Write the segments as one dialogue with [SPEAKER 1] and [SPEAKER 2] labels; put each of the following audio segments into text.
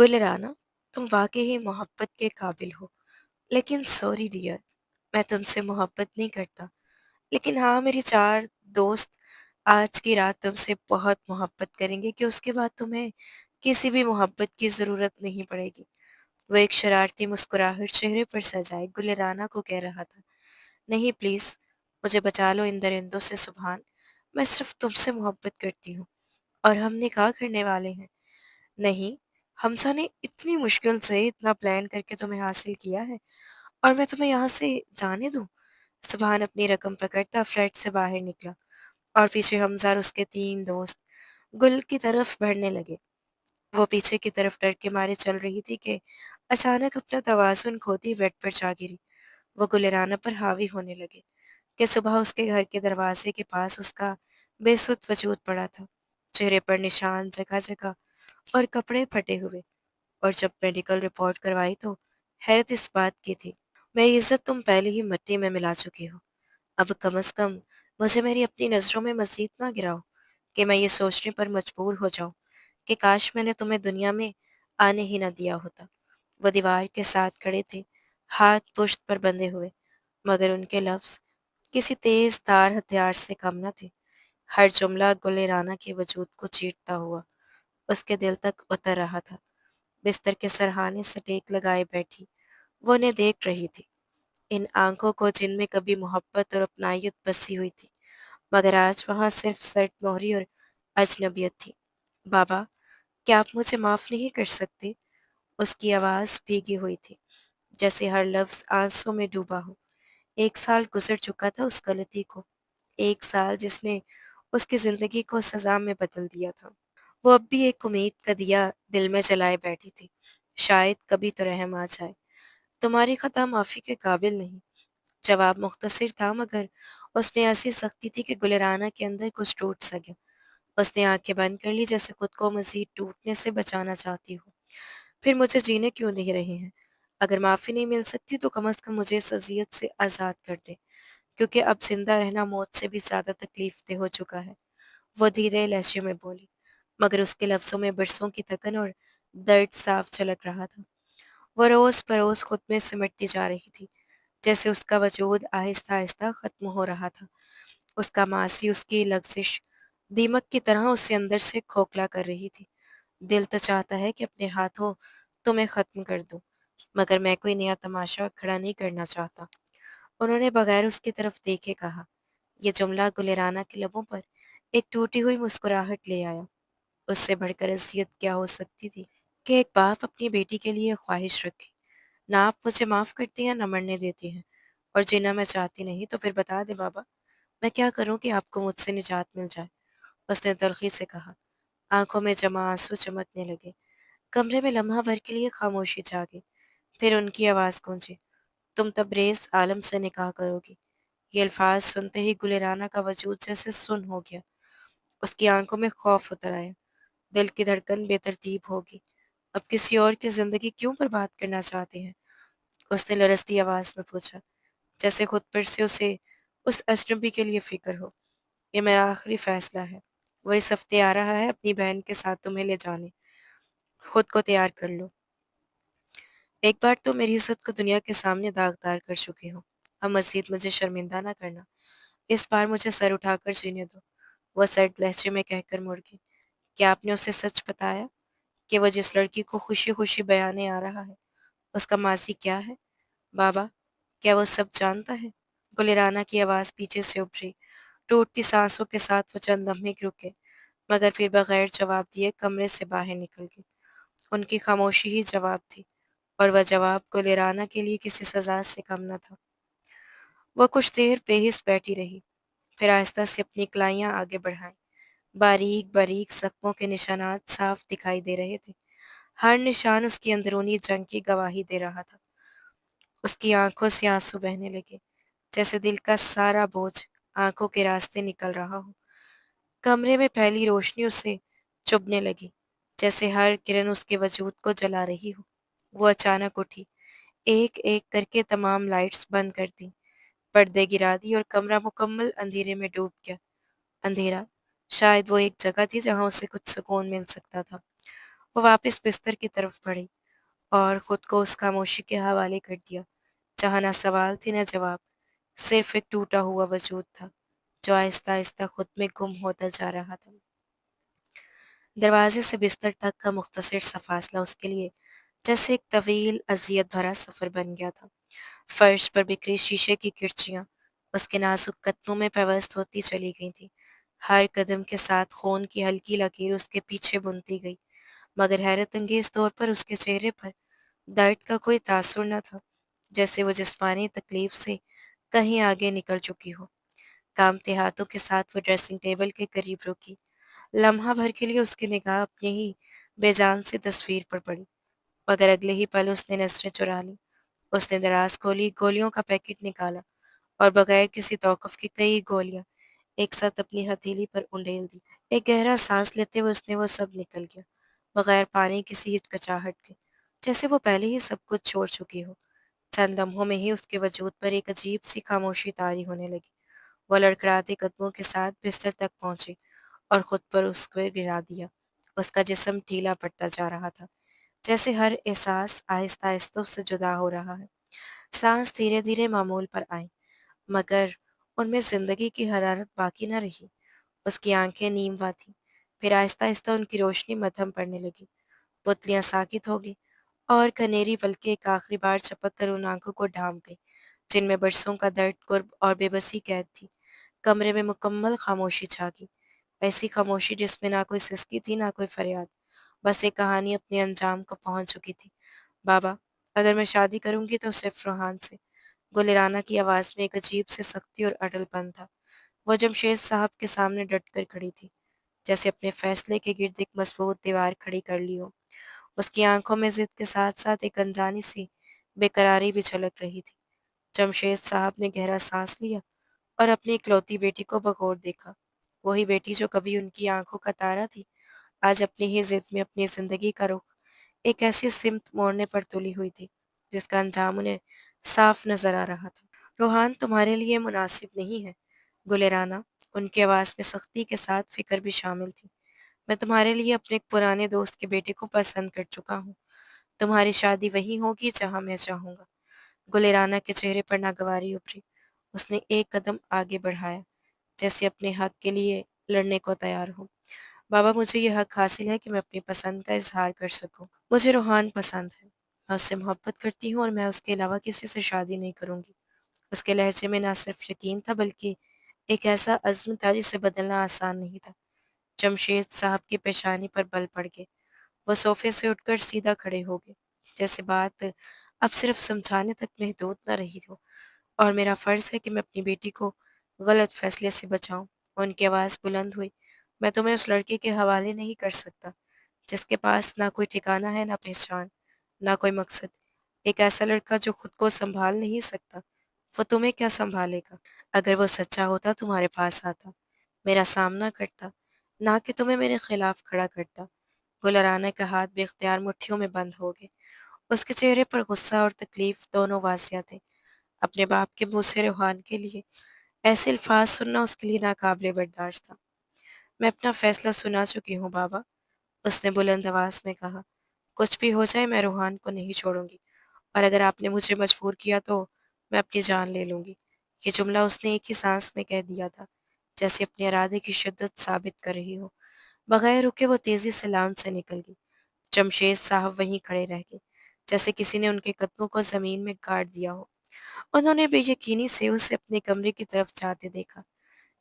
[SPEAKER 1] गुलराना, तुम वाकई ही मोहब्बत के काबिल हो। लेकिन सॉरी डियर, मैं तुमसे मोहब्बत नहीं करता। लेकिन हाँ, मेरी चार दोस्त आज की रात तुमसे बहुत मोहब्बत करेंगे कि उसके बाद तुम्हें किसी भी मोहब्बत की ज़रूरत नहीं पड़ेगी। वो एक शरारती मुस्कुराहट चेहरे पर सजाए गुलराना को कह रहा था, नहीं प्लीज़, मुझे बचा लो इन दरिंदों से सुभान। मैं सिर्फ तुमसे मोहब्बत करती हूँ और हम निकाह करने वाले हैं। नहीं, हमसा ने इतनी मुश्किल से इतना प्लान करके तुम्हें हासिल किया है और मैं तुम्हें यहाँ से जाने दूँ? सुभान अपनी रकम पकड़ता फ्लैट से बाहर निकला और पीछे हमजा और उसके 3 दोस्त गुल की तरफ बढ़ने लगे। वो पीछे की तरफ डर के मारे चल रही थी कि अचानक अपना तवाज़ुन खोती बेड पर जा गिरी। वो गुलराना पर हावी होने लगे कि सुबह उसके घर के दरवाजे के पास उसका बेसुध वजूद पड़ा था। चेहरे पर निशान जगह-जगह और कपड़े फटे हुए। और जब मेडिकल रिपोर्ट करवाई तो हैरत इस बात की थी, मेरी इज्जत तुम पहले ही मिट्टी में मिला चुकी हो। अब कम से कम मुझे मेरी अपनी नज़रों में मज़ीद ना गिराओ कि मैं ये सोचने पर मजबूर हो जाऊं कि काश मैंने तुम्हें दुनिया में आने ही न दिया होता। वो दीवार के साथ खड़े थे, हाथ पुश्त पर बंधे हुए, मगर उनके लफ्ज़ किसी तेज धार हथियार से कम न थे। हर जुमला गुलेराना के वजूद को चीरता हुआ उसके दिल तक उतर रहा था। बिस्तर के सरहाने से टेक लगाए बैठी वो उन्हें देख रही थी, इन आंखों को जिनमें कभी मोहब्बत और अपनायत बसी हुई थी, मगर आज वहां सिर्फ सर्द मोहरी और अजनबियत थी। बाबा, क्या आप मुझे माफ नहीं कर सकते? उसकी आवाज भीगी हुई थी, जैसे हर लफ्ज आंसू में डूबा हो। 1 साल गुजर चुका था उस गलती को, 1 साल जिसने उसकी जिंदगी को सजा में बदल दिया था। वो अब भी एक उम्मीद का दिया दिल में जलाए बैठी थी, शायद कभी तो रहम आ जाए। तुम्हारी खता माफ़ी के काबिल नहीं। जवाब मुख्तसर था, मगर उसमें ऐसी सख्ती थी कि गुलराना के अंदर कुछ टूट सा गया। उसने आंखें बंद कर ली, जैसे खुद को मजीद टूटने से बचाना चाहती हो। फिर मुझे जीने क्यों नहीं रहे हैं? अगर माफ़ी नहीं मिल सकती तो कम से कम मुझे इस अजियत से आज़ाद कर दे, क्योंकि अब जिंदा रहना मौत से भी ज़्यादा तकलीफ दे हो चुका है। वो धीरे लहजे में बोली, मगर उसके लफ्ज़ों में बरसों की थकन और दर्द साफ झलक रहा था। वो रोज़ बरोज़ खुद में सिमटती जा रही थी, जैसे उसका वजूद आहिस्ता-आहिस्ता ख़त्म हो रहा था। उसका मासी, उसकी लग़ज़िश दीमक की तरह उसे अंदर से खोखला कर रही थी। दिल तो चाहता है कि अपने हाथों तुम्हें ख़त्म कर दूँ, मगर मैं कोई नया तमाशा खड़ा नहीं करना चाहता। उन्होंने बगैर उसकी तरफ देखे कहा। ये जुमला गुलेराना के लबों पर एक टूटी हुई मुस्कुराहट ले आया। उससे बढ़कर अज़ियत क्या हो सकती थी कि एक बाप अपनी बेटी के लिए ख्वाहिश रखे। ना आप मुझे माफ़ करती हैं, ना मरने देती हैं, और जीना मैं चाहती नहीं तो फिर बता दें बाबा, मैं क्या करूं कि आपको मुझसे निजात मिल जाए? उसने तल्खी से कहा। आंखों में जमा आंसू चमकने लगे। कमरे में लम्हा भर के लिए खामोशी छा गई। फिर उनकी आवाज़ गूंजी, तुम तबरेज़ आलम से निकाह करोगी? ये अल्फाज सुनते ही गुलेराना का वजूद जैसे सुन्न हो गया। उसकी आंखों में खौफ उतर आया, दिल की धड़कन बेतरतीब होगी। अब किसी और की जिंदगी क्यों बर्बाद करना चाहते हैं? उसने लरजती आवाज में पूछा, जैसे खुद पर से उसे उस अजनबी के लिए फिक्र हो। ये मेरा आखिरी फैसला है। वो इस हफ्ते आ रहा है अपनी बहन के साथ तुम्हें ले जाने। खुद को तैयार कर लो। एक बार तो मेरी इज्जत को दुनिया के सामने दागदार कर चुकी हो। अब मजीद मुझे शर्मिंदा ना करना। इस बार मुझे सर उठाकर जीने दो। वह सर्द लहजे में कहकर मुड़ गई। क्या आपने उसे सच बताया कि वह जिस लड़की को खुशी खुशी बयाने आ रहा है उसका मासी क्या है? बाबा, क्या वो सब जानता है? गुलिराना की आवाज़ पीछे से उभरी। टूटती सांसों के साथ वो चंद लम्हे रुके, मगर फिर बगैर जवाब दिए कमरे से बाहर निकल गई। उनकी खामोशी ही जवाब थी, और वह जवाब गुलिराना के लिए किसी सज़ा से कम न था। वह कुछ देर बेहिस बैठी रही, फिर आहिस्ता से अपनी कलाइयाँ आगे बढ़ाईं। बारीक-बारीक ज़ख्मों के निशानात साफ दिखाई दे रहे थे। हर निशान उसकी अंदरूनी जंग की गवाही दे रहा था। उसकी आँखों से आँसू बहने लगे, जैसे दिल का सारा बोझ आँखों के रास्ते निकल रहा हो। कमरे में फैली रोशनी उसे चुभने लगी, जैसे हर किरण उसके वजूद को जला रही हो। वो अचानक उठी, एक-एक करके तमाम लाइट्स बंद कर दी, पर्दे गिरा दिए और कमरा मुकम्मल अंधेरे में डूब गया। अंधेरा, शायद वो एक जगह थी जहाँ उसे कुछ सुकून मिल सकता था। वो वापस बिस्तर की तरफ बढ़ी और खुद को उस खामोशी के हवाले कर दिया, जहाँ ना सवाल थे ना जवाब, सिर्फ एक टूटा हुआ वजूद था, जो आहिस्ता-आहिस्ता खुद में गुम होता जा रहा था। दरवाज़े से बिस्तर तक का मुख्तसर सा फ़ासला उसके लिए जैसे एक तवील अज़ियत भरा सफ़र बन गया था। फ़र्श पर बिखरी शीशे की किरचियाँ उसके नाज़ुक कदमों में पेवस्त होती चली गई थीं। हर कदम के साथ खून की हल्की लकीर उसके पीछे बुनती गई, मगर हैरत अंगेज़ तौर पर उसके चेहरे पर दर्द का कोई तासुर न था, जैसे वो जिस्मानी तकलीफ से कहीं आगे निकल चुकी हो। कांपते हाथों के साथ वो ड्रेसिंग टेबल के करीब रुकी। लम्हा भर के लिए उसकी निगाह अपनी ही बेजान सी तस्वीर पर पड़ी, मगर अगले ही पल उसने नज़रें चुरा लीं। उसने दराज खोली, गोलियों का पैकेट निकाला और बगैर किसी तौक़ुफ़ के कई गोलियां एक साथ अपनी हथेली पर उंडेल दी। एक गहरा सांस लेते हुए उसने वो सब निकल गया, बगैर पाने किसी हिचकिचाहट के, जैसे वो पहले ही सब कुछ छोड़ चुकी हो। चंद लम्हों में ही उसके वजूद पर एक अजीब सी खामोशी तारी होने लगी। वो लड़खड़ाते कदमों के साथ बिस्तर तक पहुंची और खुद पर उसको गिरा दिया। उसका जिस्म ढीला पड़ता जा रहा था, जैसे हर एहसास आहिस्ता आहिस्ता उससे जुदा हो रहा है। सांस धीरे धीरे मामूल पर आई, मगर उनमें जिंदगी की हरारत बाकी न रही। उसकी आंखें नींवा थीं, फिर आहिस्ता आहिस्ता उनकी रोशनी मध्यम पड़ने लगी। पुतलियां साकित हो गईं और कनेरी पलकें एक आखिरी बार चपक कर उन आंखों को ढांप गईं, जिनमें बरसों का दर्द, कुर्ब और बेबसी कैद थी। कमरे में मुकम्मल खामोशी छा गई, ऐसी खामोशी जिसमें ना कोई सिसकी थी ना कोई फरियाद, बस एक कहानी अपने अंजाम को पहुंच चुकी थी। बाबा, अगर मैं शादी करूंगी तो सिर्फ रोहान से। गुलिराना की आवाज़ में एक अजीब सी सख्ती और अटलपन था। वो जमशेद साहब के सामने डट कर खड़ी थी, जैसे अपने फैसले के गिर्द एक मजबूत दीवार खड़ी कर ली हो। उसकी आंखों में जिद के साथ साथ एक अनजानी सी बेकरारी भी झलक रही थी। जमशेद साहब ने गहरा सांस लिया और अपनी इकलौती बेटी को बगौर देखा। वही बेटी जो कभी उनकी आंखों का तारा थी, आज अपनी ही जिद में अपनी जिंदगी का रुख एक ऐसी सिमत मोड़ने पर तुली हुई थी, जिसका अंजाम उन्हें साफ नजर आ रहा था। रोहान तुम्हारे लिए मुनासिब नहीं है, गुलेराना। उनकी आवाज़ में सख्ती के साथ फिक्र भी शामिल थी। मैं तुम्हारे लिए अपने एक पुराने दोस्त के बेटे को पसंद कर चुका हूँ। तुम्हारी शादी वहीं होगी जहाँ मैं चाहूँगा। गुलेराना के चेहरे पर नागवारी उभरी। उसने एक कदम आगे बढ़ाया, जैसे अपने हक के लिए लड़ने को तैयार हो। बाबा, मुझे ये हक हासिल है कि मैं अपनी पसंद का इजहार कर सकूं। मुझे रूहान पसंद है। मैं उससे मोहब्बत करती हूँ और मैं उसके अलावा किसी से शादी नहीं करूंगी। उसके लहजे में ना सिर्फ यकीन था, बल्कि एक ऐसा अज़्म था जिसे बदलना आसान नहीं था। जमशेद साहब की पेशानी पर बल पड़ गए। वो सोफे से उठकर सीधा खड़े हो गए, जैसे बात अब सिर्फ समझाने तक महदूद न रही हो और मेरा फ़र्ज़ है कि मैं अपनी बेटी को गलत फ़ैसले से बचाऊँ। उनकी आवाज़ बुलंद हुई। मैं तुम्हें उस लड़के के हवाले नहीं कर सकता, जिसके पास ना कोई ठिकाना है, ना पहचान, ना कोई मकसद। एक ऐसा लड़का जो खुद को सँभाल नहीं सकता, वो तुम्हें क्या सँभालेगा? अगर वो सच्चा होता तुम्हारे पास आता, मेरा सामना करता, ना कि तुम्हें मेरे खिलाफ खड़ा करता। गुलराना का हाथ बेख्तियार मुट्ठियों में बंद हो गए। उसके चेहरे पर गुस्सा और तकलीफ दोनों वाज़िया थे। अपने बाप के मुँह से रूहान के लिए ऐसे अल्फाज सुनना उसके लिए नाकाबिले बर्दाश्त था। मैं अपना फैसला सुना चुकी हूँ बाबा, उसने बुलंद आवाज़ में कहा। कुछ भी हो जाए मैं रूहान को नहीं छोड़ूंगी, और अगर आपने मुझे मजबूर किया तो मैं अपनी जान ले लूंगी। ये जुमला उसने एक ही सांस में कह दिया था, जैसे अपने इरादे की शिद्दत साबित कर रही हो। बगैर रुके वो तेजी से लाउंज से निकल गई। जमशेद साहब वहीं खड़े रह गए, जैसे किसी ने उनके कदमों को जमीन में गाड़ दिया हो। उन्होंने बेयकीनी से उसे अपने कमरे की तरफ जाते देखा।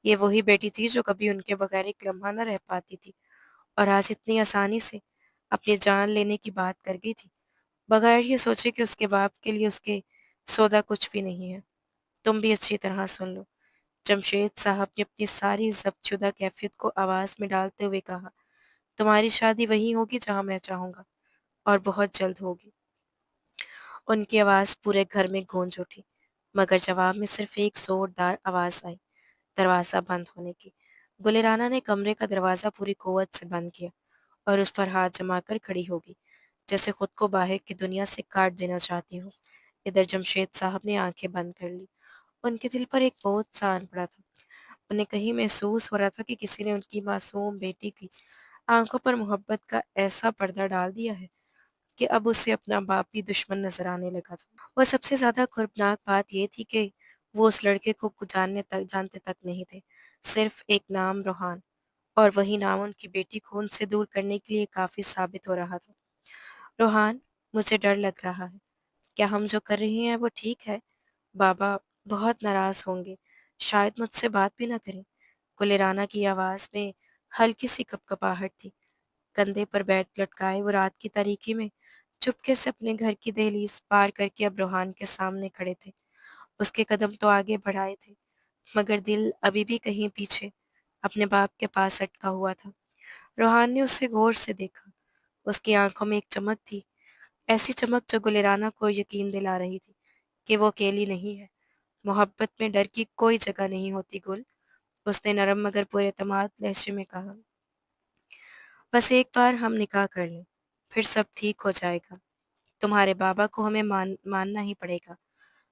[SPEAKER 1] ये वही बेटी थी जो कभी उनके बगैर एक लम्हा न रह पाती थी, और आज इतनी आसानी से अपनी जान लेने की बात कर गई थी, बगैर ये सोचे कि उसके बाप के लिए उसके सौदा कुछ भी नहीं है। तुम भी अच्छी तरह सुन लो। जमशेद साहब ने अपनी सारी ज़ब्तशुदा कैफियत को आवाज़ में डालते हुए कहा, तुम्हारी शादी वहीं होगी जहाँ मैं चाहूँगा, और बहुत जल्द होगी। उनकी आवाज़ पूरे घर में गूंज उठी, मगर जवाब में सिर्फ एक जोरदार आवाज़ आई, दरवाज़ा बंद होने की। गुलिराना ने कमरे का दरवाज़ा पूरी कुव्वत से बंद किया और उस पर हाथ जमाकर खड़ी हो गई, जैसे खुद को बाहर की दुनिया से काट देना चाहती हो। इधर जमशेद साहब ने आंखें बंद कर ली। उनके दिल पर एक बोझ सा आन पड़ा था। उन्हें कहीं महसूस हो रहा था कि किसी ने उनकी मासूम बेटी की आंखों पर मोहब्बत का ऐसा पर्दा डाल दिया है कि अब उसे अपना बाप भी दुश्मन नजर आने लगा था। वह सबसे ज्यादा खौफनाक बात यह थी कि वो उस लड़के को कुछ जानते तक नहीं थे। सिर्फ एक नाम रोहान, और वही नाम उनकी बेटी को उनसे दूर करने के लिए काफी साबित हो रहा था। रोहान, मुझे डर लग रहा है। क्या हम जो कर रहे हैं वो ठीक है? बाबा बहुत नाराज होंगे, शायद मुझसे बात भी ना करें। कुलेराना की आवाज में हल्की सी कपकपाहट थी। कंधे पर बैग लटकाए वो रात की तारीकी में चुपके से अपने घर की दहलीज पार करके अब रोहान के सामने खड़े थे। उसके कदम तो आगे बढ़ाए थे, मगर दिल अभी भी कहीं पीछे अपने बाप के पास अटका हुआ था। रोहान ने उसे गौर से देखा। उसकी आंखों में एक चमक थी, ऐसी चमक जो गुलेराना को यकीन दिला रही थी कि वो अकेली नहीं है। मोहब्बत में डर की कोई जगह नहीं होती गुल, उसने नरम मगर पूरे एतमाद लहजे में कहा। बस एक बार हम निकाह कर लें, फिर सब ठीक हो जाएगा। तुम्हारे बाबा को हमें मानना ही पड़ेगा।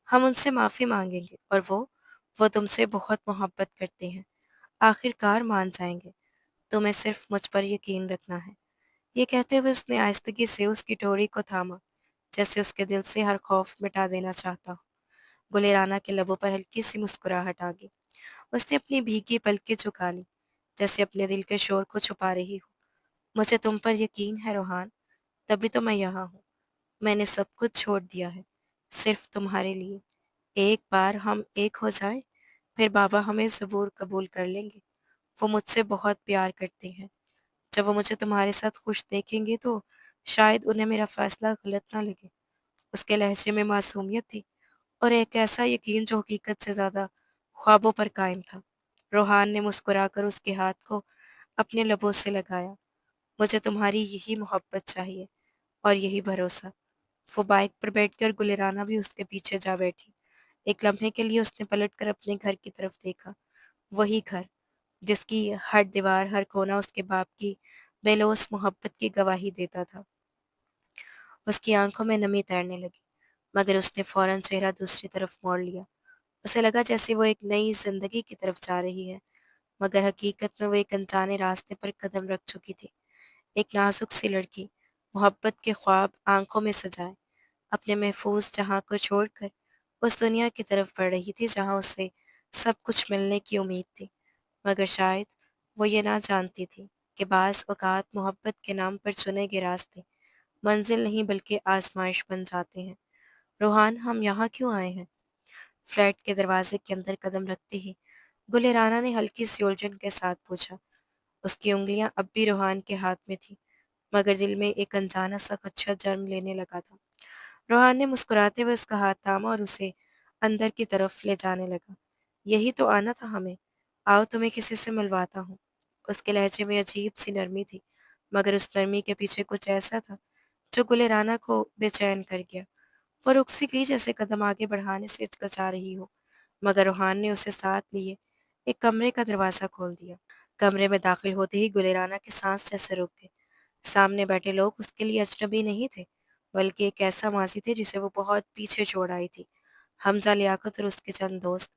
[SPEAKER 1] हम उनसे माफ़ी मांगेंगे और वो तुमसे बहुत मोहब्बत करते हैं। आखिरकार मान जाएंगे। तुम्हें सिर्फ मुझ पर यकीन रखना है। ये कहते हुए उसने आहिस्तगी से उसकी डोरी को थामा, जैसे उसके दिल से हर खौफ मिटा देना चाहता हो। गुलेराना के लबों पर हल्की सी मुस्कुराहट आ गई। उसने अपनी भीगी पलकें झुका ली, जैसे अपने दिल के शोर को छुपा रही हो। मुझे तुम पर यकीन है रोहान, तभी तो मैं यहाँ हूँ। मैंने सब कुछ छोड़ दिया है, सिर्फ तुम्हारे लिए। एक बार हम एक हो जाए, फिर बाबा हमें ज़रूर कबूल कर लेंगे। वो मुझसे बहुत प्यार करते हैं। जब वो मुझे तुम्हारे साथ खुश देखेंगे तो शायद उन्हें मेरा फैसला गलत ना लगे। उसके लहजे में मासूमियत थी, और एक ऐसा यकीन जो हकीकत से ज़्यादा ख्वाबों पर कायम था। रोहान ने मुस्कुराकर उसके हाथ को अपने लबों से लगाया। मुझे तुम्हारी यही मोहब्बत चाहिए, और यही भरोसा। वो बाइक पर बैठकर गुलेराना भी उसके पीछे जा बैठी। एक लम्हे के लिए उसने पलटकर अपने घर की तरफ देखा। वही घर, जिसकी हर दीवार, हर कोना उसके बाप की बेलौस मोहब्बत की गवाही देता था। उसकी आंखों में नमी तैरने लगी, मगर उसने फौरन चेहरा दूसरी तरफ मोड़ लिया। उसे लगा जैसे वो एक नई जिंदगी की तरफ जा रही है, मगर हकीकत में वो एक अनजाने रास्ते पर कदम रख चुकी थी। एक नाजुक सी लड़की, मोहब्बत के ख्वाब आंखों में सजाए, अपने महफूज जहां को छोड़कर उस दुनिया की तरफ बढ़ रही थी जहां उसे सब कुछ मिलने की उम्मीद थी। मगर शायद वो ये ना जानती थी कि बाज़ औक़ात मोहब्बत के नाम पर चुने गए रास्ते मंजिल नहीं बल्कि आज़माइश बन जाते हैं। रूहान, हम यहाँ क्यों आए हैं? फ्लैट के दरवाजे के अंदर कदम रखते ही गुलेराना ने हल्की सी उलझन के साथ पूछा। उसकी उंगलियां अब भी रूहान के हाथ में थी, मगर दिल में एक अनजाना सा खदशा जन्म लेने लगा था। रूहान ने मुस्कुराते हुए उसका हाथ थामा और उसे अंदर की तरफ ले जाने लगा। यही तो आना था हमें। आओ, तुम्हें किसी से मिलवाता हूँ। उसके लहजे में अजीब सी नरमी थी, मगर उस नरमी के पीछे कुछ ऐसा था जो गुलेराना को बेचैन कर गया। वो रुक सी गई, जैसे कदम आगे बढ़ाने से हिचकिचा रही हो, मगर रूहान ने उसे साथ लिए एक कमरे का दरवाज़ा खोल दिया। कमरे में दाखिल होते ही गुलेराना की सांस जैसे रुक गई। सामने बैठे लोग उसके लिए अजनबी नहीं थे, बल्कि एक ऐसा माजी थे जिसे वो बहुत पीछे छोड़ आई थी। हमजा, लियाकत और उसके चंद दोस्त,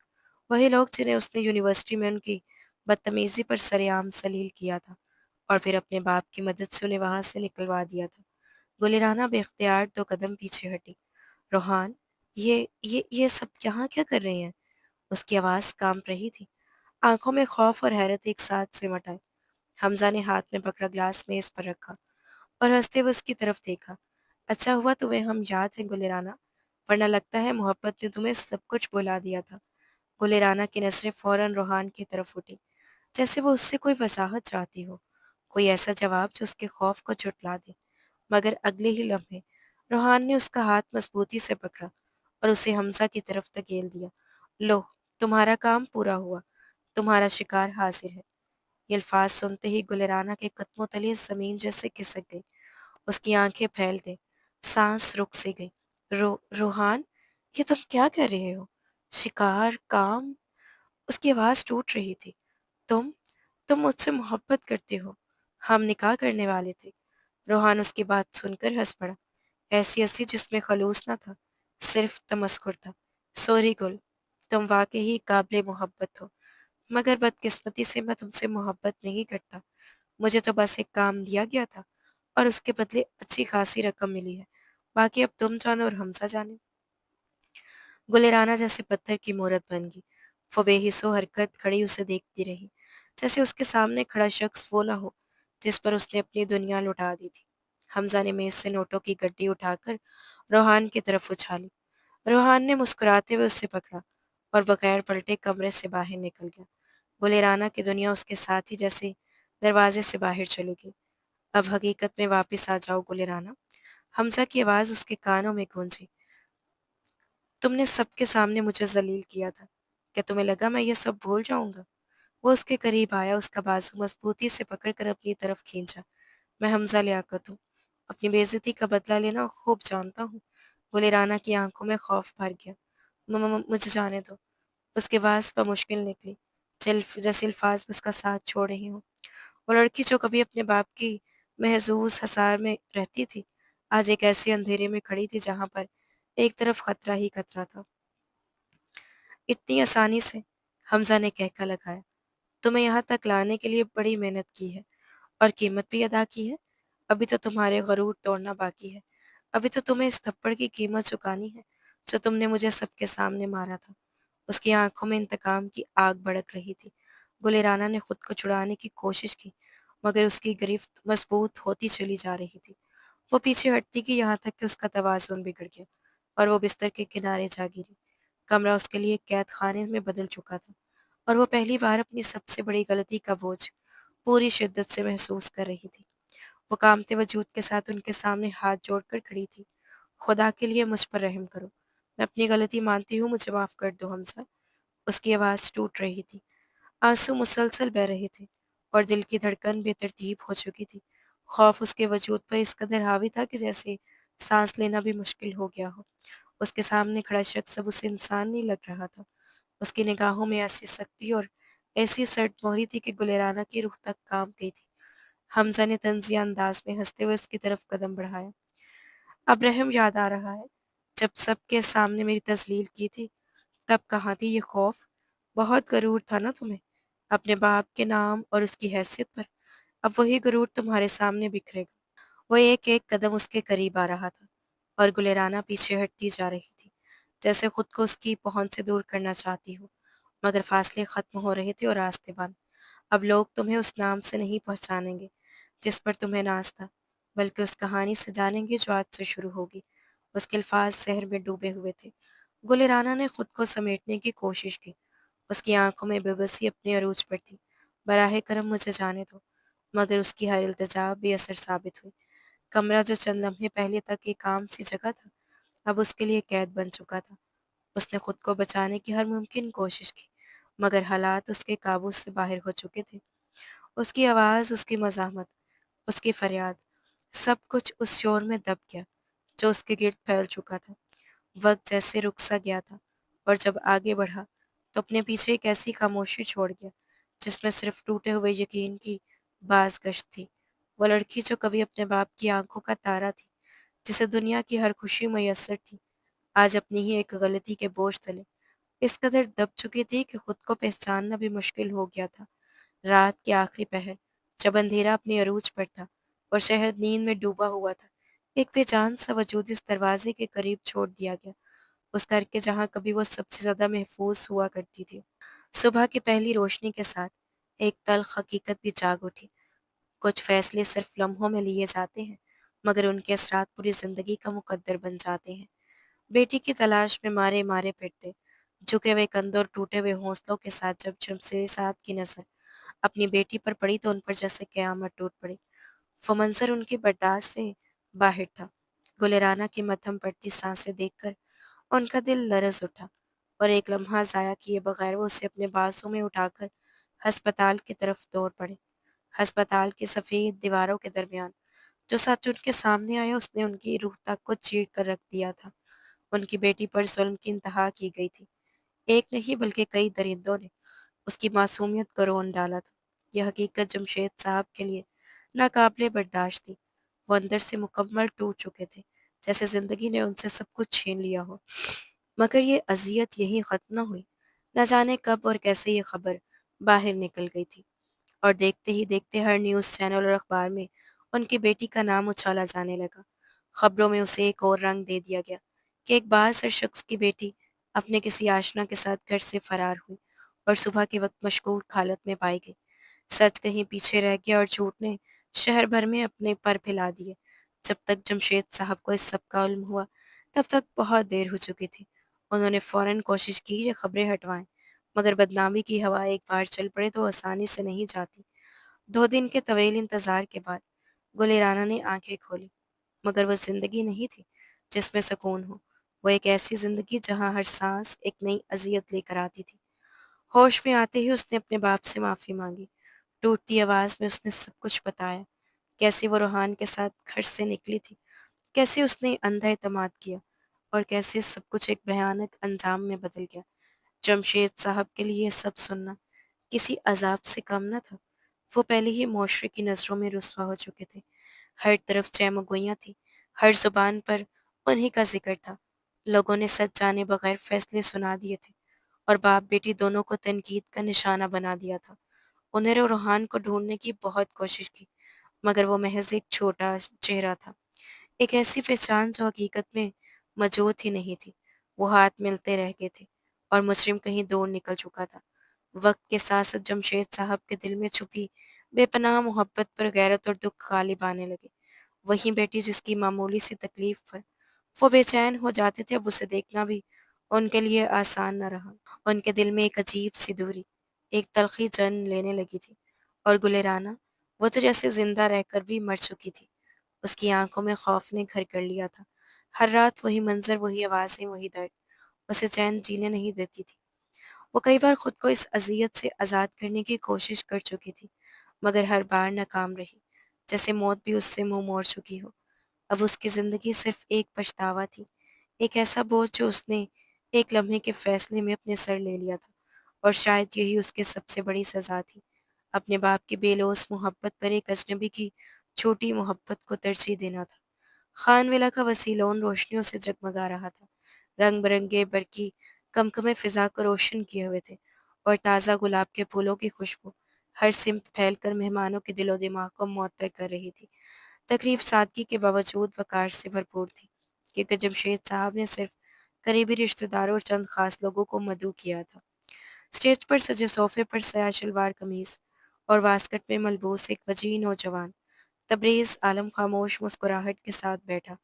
[SPEAKER 1] वही लोग जिन्हें उसने यूनिवर्सिटी में उनकी बदतमीजी पर सरेआम सलील किया था, और फिर अपने बाप की मदद से उन्हें वहां से निकलवा दिया था। गुलिराना बेख्तियार 2 कदम पीछे हटी। रोहान, ये सब यहाँ क्या कर रहे हैं? उसकी आवाज़ काँप रही थी। आँखों में खौफ और हैरत एक साथ सिमट आए। हमज़ा ने हाथ में पकड़ा ग्लास मेज़ पर रखा और हँसते हुए उसकी तरफ देखा। अच्छा हुआ तुम्हें हम याद हैं गुलिराना, वरना लगता है मोहब्बत ने तुम्हें सब कुछ भुला दिया था। गुलिराना की नज़रें फ़ौरन रूहान की तरफ उठी, जैसे वो उससे कोई वज़ाहत चाहती हो, कोई ऐसा जवाब जो उसके खौफ को झुठला दे। मगर अगले ही लम्हे रूहान ने उसका हाथ मज़बूती से पकड़ा और उसे हमज़ा की तरफ धकेल दिया। लो, तुम्हारा काम पूरा हुआ, तुम्हारा शिकार हाज़िर है। ये अल्फ़ाज़ सुनते ही गुलिराना के कदमों तले ज़मीन जैसे खिसक गई। उसकी आँखें फैल गईं, साँस रुक सी गई। रूहान, ये तुम क्या कह रहे हो? शिकार, काम? उसकी आवाज़ टूट रही थी। तुम तुम मुझसे मोहब्बत करते हो। हम निकाह करने वाले थे। रूहान उसकी बात सुनकर हँस पड़ा। ऐसी हँसी जिसमें खलूस न था, सिर्फ तमस्कुर था। सॉरी गुल, तुम वाक़ई ही काबिल मोहब्बत हो, मगर बदकिस्मती से मैं तुमसे मोहब्बत नहीं करता। مجھے تو بس ایک کام دیا گیا تھا اور اس کے بدلے اچھی خاصی رقم ملی ہے۔ باقی اب تم جانو اور حمزہ جانے۔ گلرانا جیسے پتھر کی مورت بن گئی۔ وہ بے حس و حرکت کھڑی اسے دیکھتی رہی، جیسے اس کے سامنے کھڑا شخص وہ نہ ہو جس پر اس نے اپنی دنیا لٹا دی تھی۔ حمزہ نے میز سے نوٹوں کی گڈی اٹھا کر روحان کی طرف اچھالی۔ روحان نے مسکراتے ہوئے اسے پکڑا اور بغیر پلٹے کمرے سے باہر نکل گیا۔ گلرانا کی دنیا اس کے ساتھ ہی جیسے دروازے سے باہر چلی گئی۔ اب حقیقت میں واپس آ جاؤ گلرانا، حمزہ کی آواز اس کے کانوں میں گونجی۔ تم نے سب کے سامنے مجھے ذلیل کیا تھا، کیا تمہیں لگا میں یہ سب بھول جاؤں گا؟ وہ اس کے قریب آیا، اس کا بازو مضبوطی سے پکڑ کر اپنی طرف کھینچا۔ میں حمزہ لیاقت ہوں، اپنی بے عزتی کا بدلہ لینا خوب جانتا ہوں۔ گلرانا کی آنکھوں میں خوف بھر گیا۔ مجھے جانے دو۔ اس کے آواز پر مشکل نکلی، جیسے الفاظ اس کا ساتھ چھوڑ رہی ہوں۔ وہ لڑکی جو کبھی اپنے باپ کی محظوظ حصار میں رہتی تھی، آج ایک ایسے اندھیرے میں کھڑی تھی جہاں پر ایک طرف خطرہ ہی خطرہ تھا۔ اتنی آسانی سے؟ حمزہ نے کہکا لگایا۔ تمہیں یہاں تک لانے کے لیے بڑی محنت کی ہے اور قیمت بھی ادا کی ہے۔ ابھی تو تمہارے غرور توڑنا باقی ہے۔ ابھی تو تمہیں اس تھپڑ کی قیمت چکانی ہے جو تم نے مجھے سب کے سامنے مارا تھا۔ اس کی آنکھوں میں انتقام کی آگ بھڑک رہی تھی۔ گلرانا نے خود کو چھڑانے کی کوشش کی، مگر اس کی گرفت مضبوط ہوتی چلی جا رہی تھی۔ وہ پیچھے ہٹتی گئی یہاں تک کہ اس کا توازن بگڑ گیا اور وہ بستر کے کنارے جا گری۔ کمرہ اس کے لیے قید خانے میں بدل چکا تھا اور وہ پہلی بار اپنی سب سے بڑی غلطی کا بوجھ پوری شدت سے محسوس کر رہی تھی۔ وہ کامتے وجود کے ساتھ ان کے سامنے ہاتھ جوڑ کر کھڑی تھی۔ خدا کے لیے مجھ پر رحم کرو، میں اپنی غلطی مانتی ہوں، مجھے معاف کر دو حمزہ۔ اس کی آواز ٹوٹ رہی تھی، آنسو مسلسل بہہ رہے تھے اور دل کی دھڑکن بے ترتیب ہو چکی تھی۔ خوف اس کے وجود پر اس قدر حاوی تھا کہ جیسے سانس لینا بھی مشکل ہو گیا ہو۔ اس کے سامنے کھڑا شخص اب اسے انسان نہیں لگ رہا تھا۔ اس کی نگاہوں میں ایسی سختی اور ایسی سرد مہری تھی کہ گلرانا کی روح تک کانپ گئی تھی۔ حمزہ نے طنزیہ انداز میں ہنستے ہوئے اس کی طرف قدم بڑھایا۔ اب رحم یاد آ رہا ہے، جب سب کے سامنے میری تذلیل کی تھی تب کہاں تھی یہ خوف؟ بہت غرور تھا نا تمہیں اپنے باپ کے نام اور اس کی حیثیت پر؟ اب وہی غرور تمہارے سامنے بکھرے گا۔ وہ ایک ایک قدم اس کے قریب آ رہا تھا اور گلرانا پیچھے ہٹتی جا رہی تھی، جیسے خود کو اس کی پہنچ سے دور کرنا چاہتی ہو، مگر فاصلے ختم ہو رہے تھے اور راستے بند۔ اب لوگ تمہیں اس نام سے نہیں پہچانیں گے جس پر تمہیں ناز تھا، بلکہ اس کہانی سے جانیں گے جو آج سے شروع ہوگی۔ اس کے الفاظ زہر میں ڈوبے ہوئے تھے۔ گلرانا نے خود کو سمیٹنے کی کوشش کی، اس کی آنکھوں میں بے بسی اپنے عروج پر تھی۔ براہ کرم مجھے جانے دو، مگر اس کی ہر التجا بے اثر ثابت ہوئی۔ کمرہ جو چند لمحے پہلے تک ایک عام سی جگہ تھا، اب اس کے لیے قید بن چکا تھا۔ اس نے خود کو بچانے کی ہر ممکن کوشش کی، مگر حالات اس کے قابو سے باہر ہو چکے تھے۔ اس کی آواز، اس کی مزاحمت، اس کی فریاد، سب کچھ اس شور میں دب گیا جو اس کے گرد پھیل چکا تھا۔ وقت جیسے رک سا گیا تھا اور جب آگے بڑھا تو اپنے پیچھے ایک ایسی خاموشی چھوڑ گیا جس میں صرف ٹوٹے ہوئے یقین کی باز گشت تھی۔ وہ لڑکی جو کبھی اپنے باپ کی آنکھوں کا تارا تھی، جسے دنیا کی ہر خوشی میسر تھی، آج اپنی ہی ایک غلطی کے بوجھ تلے اس قدر دب چکی تھی کہ خود کو پہچاننا بھی مشکل ہو گیا تھا۔ رات کے آخری پہر، جب اندھیرا اپنی عروج پر تھا اور شہر نیند میں ڈوبا ہوا تھا، ایک بے جان سا وجود اس دروازے کے قریب چھوڑ دیا گیا، اس گھر کے جہاں کبھی وہ سب سے زیادہ محفوظ ہوا کرتی تھی۔ صبح کی پہلی روشنی کے ساتھ ایک تلخ حقیقت بھی جاگ اٹھی۔ کچھ فیصلے صرف لمحوں میں لیے جاتے ہیں، مگر ان کے اثرات پوری زندگی کا مقدر بن جاتے ہیں۔ بیٹی کی تلاش میں مارے مارے پھرتے، جھکے ہوئے کندھوں اور ٹوٹے ہوئے حوصلوں کے ساتھ جب شمشیرزاد کی نظر اپنی بیٹی پر پڑی تو ان پر جیسے قیامت ٹوٹ پڑی۔ وہ منظر ان کی برداشت سے باہر تھا۔ گلرانا کی مدھم پڑتی سانسیں دیکھ کر ان کا دل لرز اٹھا اور ایک لمحہ ضائع کیے بغیر وہ اسے اپنے بازوں میں اٹھا کر ہسپتال کی طرف دوڑ پڑے۔ ہسپتال کی سفید دیواروں کے درمیان جو سچ ان کے سامنے آیا اس نے ان کی روح تک کو چیر کر رکھ دیا تھا۔ ان کی بیٹی پر ظلم کی انتہا کی گئی تھی۔ ایک نہیں بلکہ کئی درندوں نے اس کی معصومیت کو رون ڈالا تھا۔ یہ حقیقت جمشید صاحب کے لیے ناقابل برداشت تھی۔ وہ اندر سے مکمل ٹوٹ چکے تھے، جیسے زندگی نے ان سے سب کچھ چھین لیا ہو۔ مگر یہ اذیت یہیں ختم نہ ہوئی۔ نہ جانے کب اور کیسے یہ خبر باہر نکل گئی تھی۔ और देखते ही देखते हर न्यूज़ चैनल और अखबार में उनकी बेटी का नाम उछाला जाने लगा। खबरों में उसे एक और रंग दे दिया गया कि एक बासर शख्स की बेटी अपने किसी आशना के साथ घर से फरार हुई और सुबह के वक्त मशकूक हालत में पाई गई। सच कहीं पीछे रह गया और झूठ ने शहर भर में अपने पर फैला दिए। जब तक जमशेद साहब को इस सब का इल्म हुआ, तब तक बहुत देर हो चुकी थी। उन्होंने फौरन कोशिश की ये खबरें हटवाएं, मगर बदनामी की हवा एक बार चल पड़े तो आसानी से नहीं जाती। 2 दिन के तवील इंतजार के बाद गुले राना ने आंखें खोली, मगर वो जिंदगी नहीं थी जिसमें सुकून हो। वो एक ऐसी जिंदगी जहां हर सांस एक नई अजियत लेकर आती थी। होश में आते ही उसने अपने बाप से माफी मांगी। टूटती आवाज में उसने सब कुछ बताया, कैसे वो रूहान के साथ घर से निकली थी, कैसे उसने अंधा एतमाद किया और कैसे सब कुछ एक भयानक अंजाम में बदल गया। जमशेद साहब के लिए ये सब सुनना किसी अजाब से कम न था। वो पहले ही मुआशरे की नज़रों में रुस्वा हो चुके थे। हर तरफ चैमगोइयाँ थी, हर ज़ुबान पर उन्हीं का ज़िक्र था। लोगों ने सच जाने बगैर फैसले सुना दिए थे और बाप-बेटी दोनों को तनकीद का निशाना बना दिया था। उन्हें और रूहान को ढूँढने की बहुत कोशिश की, मगर वो महज़ एक छोटा चेहरा था, एक ऐसी पहचान जो हकीकत में मौजूद ही नहीं थी। वो हाथ मिलते रह गए थे और मुजरिम कहीं दूर निकल चुका था। वक्त के साथ साथ जमशेद साहब के दिल में छुपी बेपनाह मोहब्बत पर गैरत और दुख गालिब आने लगे। वही बेटी जिसकी मामूली सी तकलीफ पर वो बेचैन हो जाते थे, अब उसे देखना भी उनके लिए आसान न रहा। उनके दिल में एक अजीब सी दूरी, एक तलखी जन्म लेने लगी थी। और गुलेराना, वो तो जैसे जिंदा रहकर भी मर चुकी थी। उसकी आंखों में खौफ ने घर कर लिया था। हर रात वही मंजर, वही आवाजें, वही दर्द उसे चैन जीने नहीं देती थी। वो कई बार खुद को इस अज़ियत से आज़ाद करने की कोशिश कर चुकी थी, मगर हर बार नाकाम रही, जैसे मौत भी उससे मुंह मोड़ चुकी हो। अब उसकी ज़िंदगी सिर्फ एक पछतावा थी, एक ऐसा बोझ जो उसने एक लम्हे के फैसले में अपने सर ले लिया था, और शायद यही उसकी सबसे बड़ी सज़ा थी। अपने बाप की बेलौस मोहब्बत पर एक अजनबी की छोटी मोहब्बत को तरजीह देना था। खानविला का वसी लॉन रोशनियों से जगमगा रहा था। रंग-बिरंगे बरकी कमकमे फ़िज़ा को रोशन किए हुए थे और ताज़ा गुलाब के फूलों की खुशबू हर सिमत फैलकर मेहमानों के दिलो-दिमाग को मुअत्तर कर रही थी। तकरीब सादगी के बावजूद वक़ार से भरपूर थी, क्योंकि जमशेद साहब ने सिर्फ़ करीबी रिश्तेदारों और चंद ख़ास लोगों को मदऊ किया था। स्टेज पर सजे सोफ़े पर साया शलवार कमीज़ और वास्कट में मलबूस एक वजीह नौजवान तबरेज़ आलम खामोश मुस्कुराहट के साथ बैठा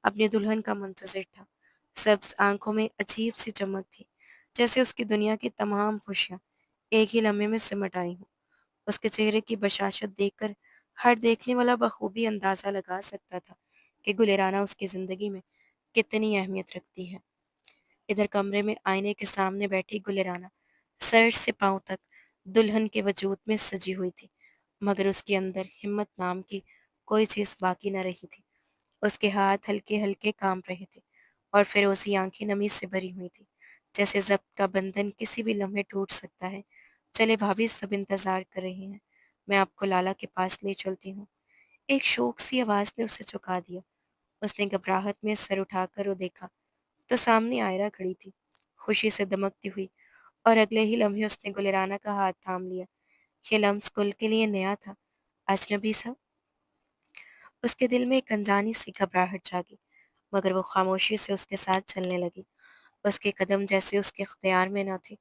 [SPEAKER 1] अपनी दुल्हन का मुंतज़िर था। सब्ज़ आँखों में अजीब-सी चमक थी, जैसे उसकी दुनिया की तमाम खुशियाँ एक ही लम्हे में सिमट आई हों। उसके चेहरे की बशाशत देखकर हर देखने वाला बखूबी अंदाज़ा लगा सकता था कि गुलेराना उसकी ज़िंदगी में कितनी अहमियत रखती है। इधर कमरे में आईने के सामने बैठी गुलेराना सर से पाँव तक दुल्हन के वजूद में सजी हुई थी, मगर उसके अंदर हिम्मत नाम की कोई चीज़ बाकी न रही थी। उसके हाथ हल्के-हल्के काँप रहे थे और फ़िरोज़ी आँखें नमी से भरी हुई थीं, जैसे ज़ब्त का बंधन किसी भी लम्हे टूट सकता है। "चले भाभी, सब इंतज़ार कर रहे हैं। मैं आपको लाला के पास ले चलती हूँ।" एक शोक सी आवाज़ ने उसे चौंका दिया। उसने घबराहट में सर उठाकर वो देखा, तो सामने आयरा खड़ी थी, खुशी से दमकती हुई, और अगले ही लम्हे उसने गुलिराना का हाथ थाम लिया। ये लम्स कुल के लिए नया था, अजनबी सा। उसके दिल में एक अनजानी सी घबराहट जागी, मगर वो खामोशी से उसके साथ चलने लगी। उसके कदम जैसे उसके इख्तियार में न थे,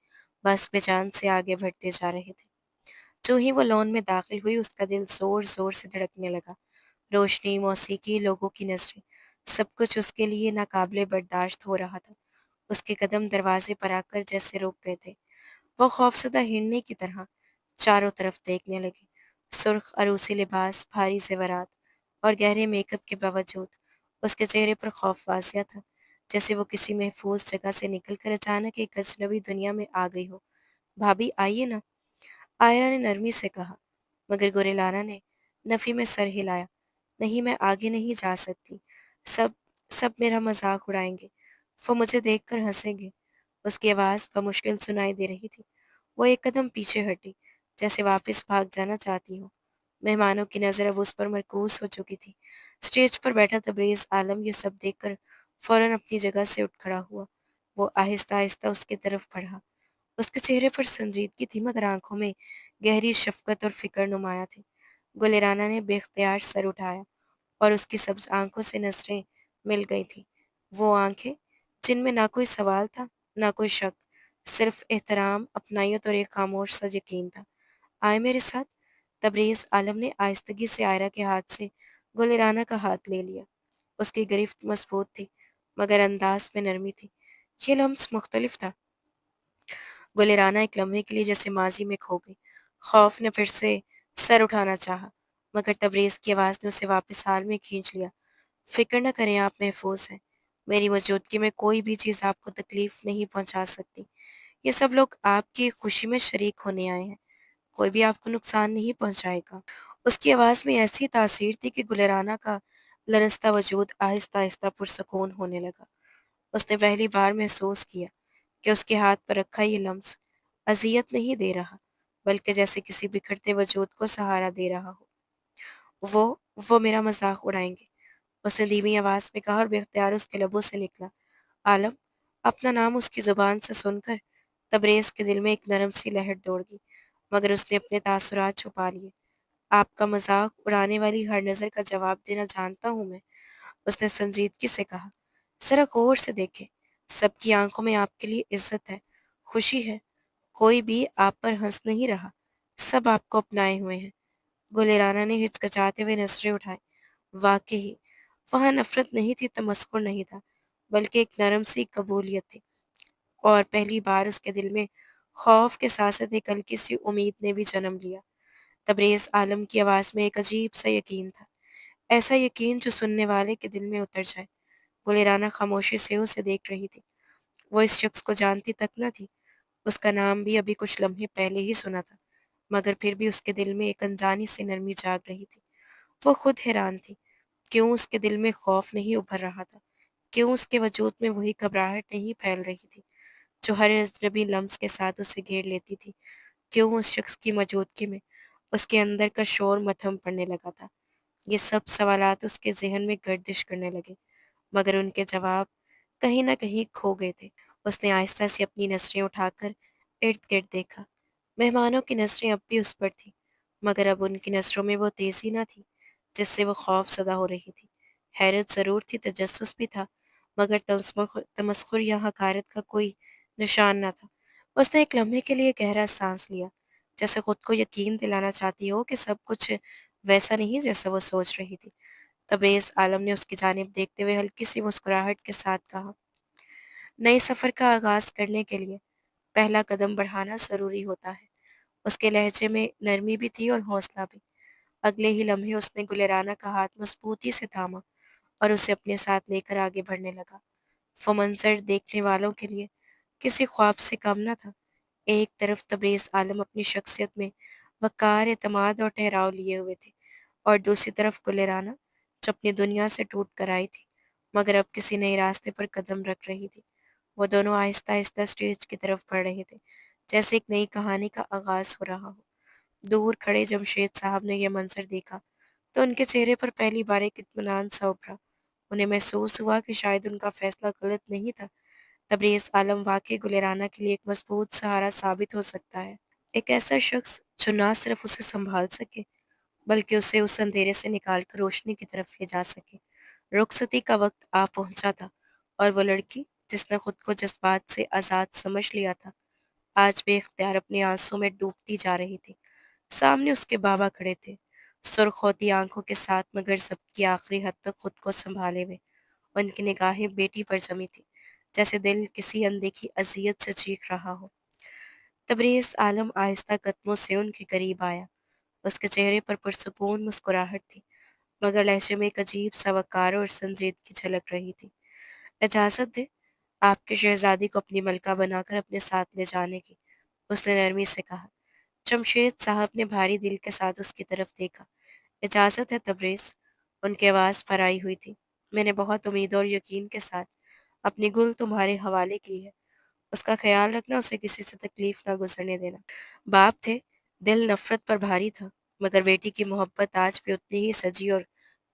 [SPEAKER 1] बस बेजान से आगे बढ़ते जा रहे थे। जो ही वो लॉन में दाखिल हुई, उसका दिल ज़ोर-ज़ोर से धड़कने लगा। रोशनी, मौसीकी, लोगों की नज़रें, सब कुछ उसके लिए नाकाबिले बर्दाश्त हो रहा था। उसके कदम दरवाज़े पर आकर जैसे रुक गए थे। वो खौफज़दा हिरनी की तरह चारों तरफ देखने लगी। सुर्ख अरूसी लिबास, भारी ज़ेवरात और गहरे मेकअप के बावजूद उसके चेहरे पर खौफ वाज़िह था, जैसे वो किसी महफूज़ जगह से निकलकर अचानक एक अजनबी दुनिया में आ गई हो। "भाभी, आइए ना," आयरा ने नरमी से कहा, मगर गुरेलाना ने नफ़ी में सर हिलाया। "नहीं, मैं आगे नहीं जा सकती। सब सब मेरा मज़ाक उड़ाएँगे। वो मुझे देखकर हँसेंगे।" उसकी आवाज़ बमुश्किल सुनाई दे रही थी। वो एक कदम पीछे हटी, जैसे वापस भाग जाना चाहती हो। मेहमानों की नज़र अब उस पर मरकूज़ हो चुकी थी। स्टेज पर बैठा तबरेज़ आलम ये सब देखकर फ़ौरन अपनी जगह से उठ खड़ा हुआ। वो आहिस्ता-आहिस्ता उसकी तरफ बढ़ा। उसके चेहरे पर संजीदगी थी मगर आंखों में गहरी शफकत और फिक्र नुमाया थी। गुलिराना ने बेख्तियार सर उठाया और उसकी सब्ज आंखों से नजरें मिल गई थी। वो आंखें जिनमें ना कोई सवाल था, ना कोई शक, सिर्फ एहतराम, अपनायत और एक खामोश सा यकीन था। आए मेरे साथ। तबरेज़ आलम ने आहिस्तगी से आयरा के हाथ से गुलिराना का हाथ ले लिया। उसकी गिरफ्त मजबूत थी मगर अंदाज में नरमी थी। ये लम्स मुख्तलिफ था। गुलिराना एक लम्हे के लिए जैसे माजी में खो गई। खौफ ने फिर से सर उठाना चाहा मगर तबरेज़ की आवाज़ ने उसे वापस हाल में खींच लिया। फिक्र न करें, आप महफूज हैं। मेरी मौजूदगी में कोई भी चीज़ आपको तकलीफ नहीं पहुंचा सकती। ये सब लोग आपकी खुशी में शरीक होने आए हैं। कोई भी आपको नुकसान नहीं पहुंचाएगा। उसकी आवाज़ में ऐसी तासीर थी कि गुलराना का लरज़ता वजूद आहिस्ता आहिस्ता पुरसकून होने लगा। उसने पहली बार महसूस किया कि उसके हाथ पर रखा ये लम्स अज़ियत नहीं दे रहा, बल्कि जैसे किसी बिखरते वजूद को सहारा दे रहा हो। वो वो मेरा मज़ाक उड़ाएँगे। उसने धीमी आवाज़ में कहा और बेख्तियार उसके लबों से निकला, आलम। अपना नाम उसकी ज़ुबान से सुनकर तबरेज़ के दिल में एक नरम सी लहर दौड़ गई, मगर उसने अपने तासुरात छुपा लिए। आपका मज़ाक उड़ाने वाली हर नज़र का जवाब देना जानता हूँ मैं, उसने संजीदगी से कहा। ज़रा गौर से देखें, सबकी आंखों में आपके लिए इज़्ज़त है, खुशी है। कोई भी आप पर हँस नहीं रहा, सब आपको अपनाए हुए हैं। गुलिराना ने हिचकिचाते हुए नजरें उठाई। वाक़ई, वहाँ नफ़रत नहीं थी, तमस्खुर नहीं था, बल्कि एक नरम सी कबूलियत थी। और पहली बार उसके दिल में खौफ के साथ-साथ एक हल्की सी उम्मीद ने भी जन्म लिया। तबरेज़ आलम की आवाज़ में एक अजीब सा यकीन था, ऐसा यकीन जो सुनने वाले के दिल में उतर जाए। गुलिराना खामोशी से उसे देख रही थी। वो इस शख्स को जानती तक न थी। उसका नाम भी अभी कुछ लम्हे पहले ही सुना था, मगर फिर भी उसके दिल में एक अनजानी सी नरमी जाग रही थी। वो खुद हैरान थी, क्यों उसके दिल में खौफ नहीं उभर रहा था? क्यों उसके वजूद में वही घबराहट नहीं फैल रही थी, जो हर अजनबी लम्स के साथ उसे घेर लेती थी? क्यों उस शख्स की मौजूदगी में उसके अंदर का शोर मत्थम पड़ने लगा था? ये सब सवालात उसके ज़हन में गर्दिश करने लगे, मगर उनके जवाब कहीं न कहीं खो गए थे। उसने आहिस्ता से अपनी नज़रें उठाकर इर्द-गिर्द देखा। मेहमानों की नज़रें अब भी उस पर थीं, मगर अब उनकी नज़रों में वो तेज़ी न थी, जिससे वो खौफज़दा हो रही थी। हैरत ज़रूर थी, तजस्सुस भी था, मगर तमस्खुर या हक़ारत का कोई निशान न था। उसने एक लम्हे के लिए गहरा साँस लिया, जैसे खुद को यकीन दिलाना चाहती हो कि सब कुछ वैसा नहीं जैसा वो सोच रही थी। तबरेज़ आलम ने उसकी जानिब देखते हुए हल्की सी मुस्कुराहट के साथ कहा, नए सफ़र का आगाज़ करने के लिए पहला कदम बढ़ाना ज़रूरी होता है। उसके लहजे में नरमी भी थी और हौसला भी। अगले ही लम्हे उसने गुलिराना का हाथ मज़बूती से थामा और उसे अपने साथ लेकर आगे बढ़ने लगा। वो मंज़र देखने वालों के लिए किसी ख्वाब से कम न था। एक तरफ तबरेज़ आलम अपनी शख्सियत में वक़ार, एतमाद और ठहराव लिए हुए थे, और दूसरी तरफ गुलिराना, जो अपनी दुनिया से टूट कर आई थी, मगर अब किसी नए रास्ते पर कदम रख रही थी। वो दोनों आहिस्ता-आहिस्ता स्टेज की तरफ बढ़ रहे थे, जैसे एक नई कहानी का आगाज़ हो रहा हो। दूर खड़े जमशेद साहब ने यह मंज़र देखा, तो उनके चेहरे पर पहली बार एक इत्मीनान सा उभरा। उन्हें महसूस हुआ कि शायद उनका फैसला गलत नहीं था। तबरेज़ आलम वाक़ई गुलिराना के लिए एक मज़बूत सहारा साबित हो सकता है। एक ऐसा शख्स जो ना सिर्फ़ उसे सँभाल सके, बल्कि उसे उस अंधेरे से निकाल कर रोशनी की तरफ ले जा सके। रुखसती का वक़्त आ पहुँचा था, और वो लड़की, जिसने खुद को जज़्बात से आज़ाद समझ लिया था, आज बेइख्तियार अपने आँसू में डूबती जा रही थी। सामने उसके बाबा खड़े थे, सुर्ख होती आँखों के साथ, मगर ज़ब्त आखिरी हद तक खुद को सँभाले हुए। उनकी निगाहें बेटी पर जमी थी, जैसे दिल किसी अनदेखी अज़ियत से चीख रहा हो। तबरेज़ आलम आहिस्ता कदमों से उनके करीब आया। उसके चेहरे पर पुरसुकून मुस्कुराहट थी, मगर लहजे में एक अजीब सा वक़ार और संजीदगी झलक रही थी। इजाज़त दें, आपकी शहज़ादी को अपनी मलका बनाकर अपने साथ ले जाने की, उसने नरमी से कहा। जमशेद साहब ने भारी दिल के साथ उसकी तरफ देखा। इजाज़त है तबरेज़, उनकी आवाज़ पर आई हुई थी। मैंने बहुत उम्मीद और यकीन के साथ अपनी गुल तुम्हारे हवाले की है। उसका ख़्याल रखना, उसे किसी से तकलीफ़ ना गुज़रने देना। बाप थे, दिल नफ़रत पर भारी था, मगर बेटी की मोहब्बत आज भी उतनी ही सजी और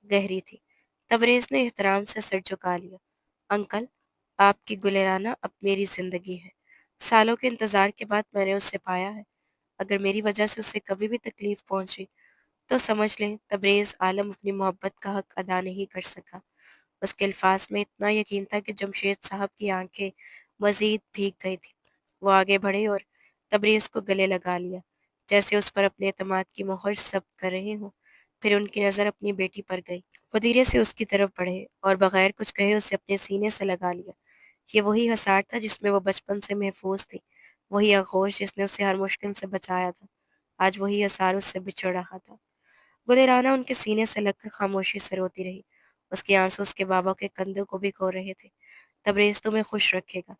[SPEAKER 1] गहरी थी। तबरेज़ ने एहतराम से सर झुका लिया। अंकल, आपकी गुलिराना अब मेरी ज़िंदगी है। سالوں کے انتظار کے بعد میں نے اسے پایا ہے۔ اگر میری وجہ سے اسے کبھی بھی تکلیف پہنچی تو سمجھ لیں تبریز عالم اپنی محبت کا حق ادا نہیں کر سکا۔ اس کے الفاظ میں اتنا یقین تھا کہ جمشید صاحب کی آنکھیں مزید بھیگ گئی تھیں۔ وہ آگے بڑھے اور تبریز کو گلے لگا لیا، جیسے اس پر اپنے اعتماد کی مہر ثبت کر رہے ہوں۔ پھر ان کی نظر اپنی بیٹی پر گئی۔ وہ دھیرے سے اس کی طرف بڑھے اور بغیر کچھ کہے اسے اپنے سینے سے لگا لیا۔ یہ وہی حسار تھا جس میں وہ بچپن سے محفوظ تھی، وہی آغوش جس نے اسے ہر مشکل سے بچایا تھا۔ آج وہی حسار اس سے بچھڑ رہا تھا۔ گلے رانا ان کے سینے سے لگ کر خاموشی سے روتی رہی۔ اس کے آنسو اس کے بابا کے کندھوں کو بھگو رہے تھے۔ تبریز تمہیں خوش رکھے گا،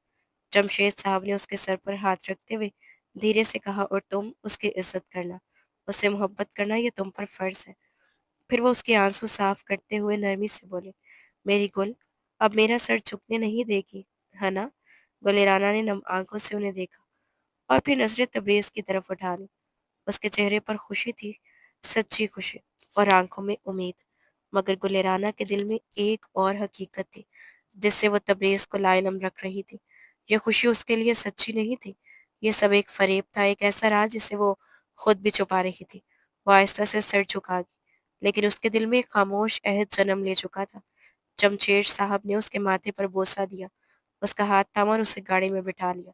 [SPEAKER 1] جمشید صاحب نے اس کے سر پر ہاتھ رکھتے ہوئے دھیرے سے کہا، اور تم اس کی عزت کرنا، اس سے محبت کرنا، یہ تم پر فرض ہے۔ پھر وہ اس کے آنسو صاف کرتے ہوئے نرمی سے بولے، میری گل، اب میرا سر جھکنے نہیں دے گی، ہے نا؟ گلے رانا نے نم آنکھوں سے انہیں دیکھا اور پھر نظریں تبریز کی طرف اٹھا لی۔ اس کے چہرے پر خوشی تھی، سچی خوشی، اور آنکھوں میں امید۔ مگر گلرانا کے دل میں ایک اور حقیقت تھی جس سے وہ تبریز کو لائلم رکھ رہی تھی۔ یہ خوشی اس کے لیے سچی نہیں تھی، یہ سب ایک فریب تھا، ایک ایسا راز جسے وہ خود بھی چھپا رہی تھی۔ وہ آہستہ سے سر جھکا گئی، لیکن اس کے دل میں ایک خاموش عہد جنم لے چکا تھا۔ جمشید صاحب نے اس کے ماتھے پر بوسہ دیا، اس کا ہاتھ تھاما اور اسے گاڑی میں بٹھا لیا۔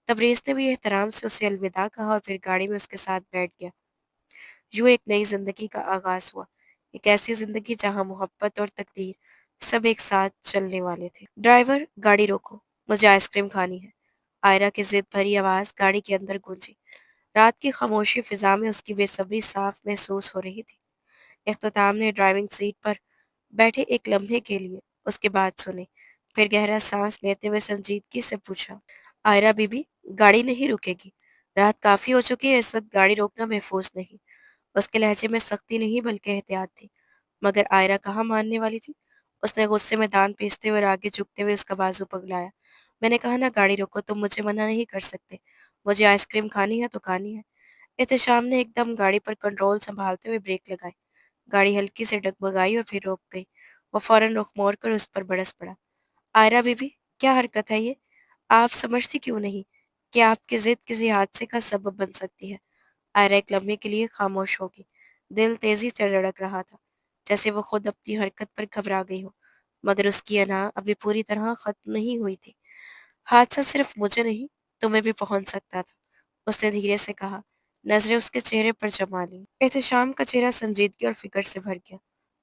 [SPEAKER 1] تبریز نے بھی احترام سے اسے الوداع کہا اور پھر گاڑی میں اس کے ساتھ بیٹھ گیا۔ یوں ایک نئی زندگی کا آغاز ہوا، ایک ایسی زندگی جہاں محبت اور تقدیر سب ایک ساتھ چلنے والے تھے۔ ڈرائیور، گاڑی روکو، مجھے آئس کریم کھانی ہے۔ آئرہ کی ضد بھری آواز گاڑی کے اندر گونجی۔ رات کی خاموشی فضا میں اس کی بے صبری صاف محسوس ہو رہی تھی۔ اختتام نے ڈرائیونگ سیٹ پر بیٹھے ایک لمحے کے لیے اس کی بات سنی، پھر گہرا سانس لیتے ہوئے سنجیدگی سے پوچھا، آئرہ بی بی، گاڑی نہیں رکے گی؟ رات کافی ہو چکی ہے، اس وقت گاڑی روکنا محفوظ نہیں۔ اس کے لہجے میں سختی نہیں بلکہ احتیاط تھی، مگر آئرہ کہاں ماننے والی تھی۔ اس نے غصے میں دان پیستے ہوئے اور آگے جھکتے ہوئے اس کا بازو پگلایا۔ میں نے کہا نا گاڑی روکو، تم مجھے منع نہیں کر سکتے، مجھے آئس کریم کھانی ہے تو کھانی ہے۔ احتشام نے ایک دم گاڑی پر کنٹرول سنبھالتے ہوئے بریک لگائی۔ گاڑی ہلکی سے ڈگمگائی اور پھر روک گئی۔ وہ فوراً رخ موڑ کر اس پر برس پڑا۔ آئرہ بی بی، کیا حرکت ہے یہ؟ آپ سمجھتی کیوں نہیں کہ آپ کی ضد کسی حادثے کا سبب بن سکتی ہے؟ آئرہ ایک لمحے کے لیے خاموش ہوگی۔ دل تیزی سے دھڑک رہا تھا، جیسے وہ خود اپنی حرکت پر گھبرا گئی ہو، مگر اس کی انا ابھی پوری طرح ختم نہیں ہوئی تھی۔ حادثہ صرف مجھے نہیں، تمہیں بھی پہنچ سکتا تھا، اس نے دھیرے سے کہا۔ نظریں اس کے چہرے پر جما لیں۔ احتشام کا چہرہ سنجیدگی اور فکر سے بھر گیا۔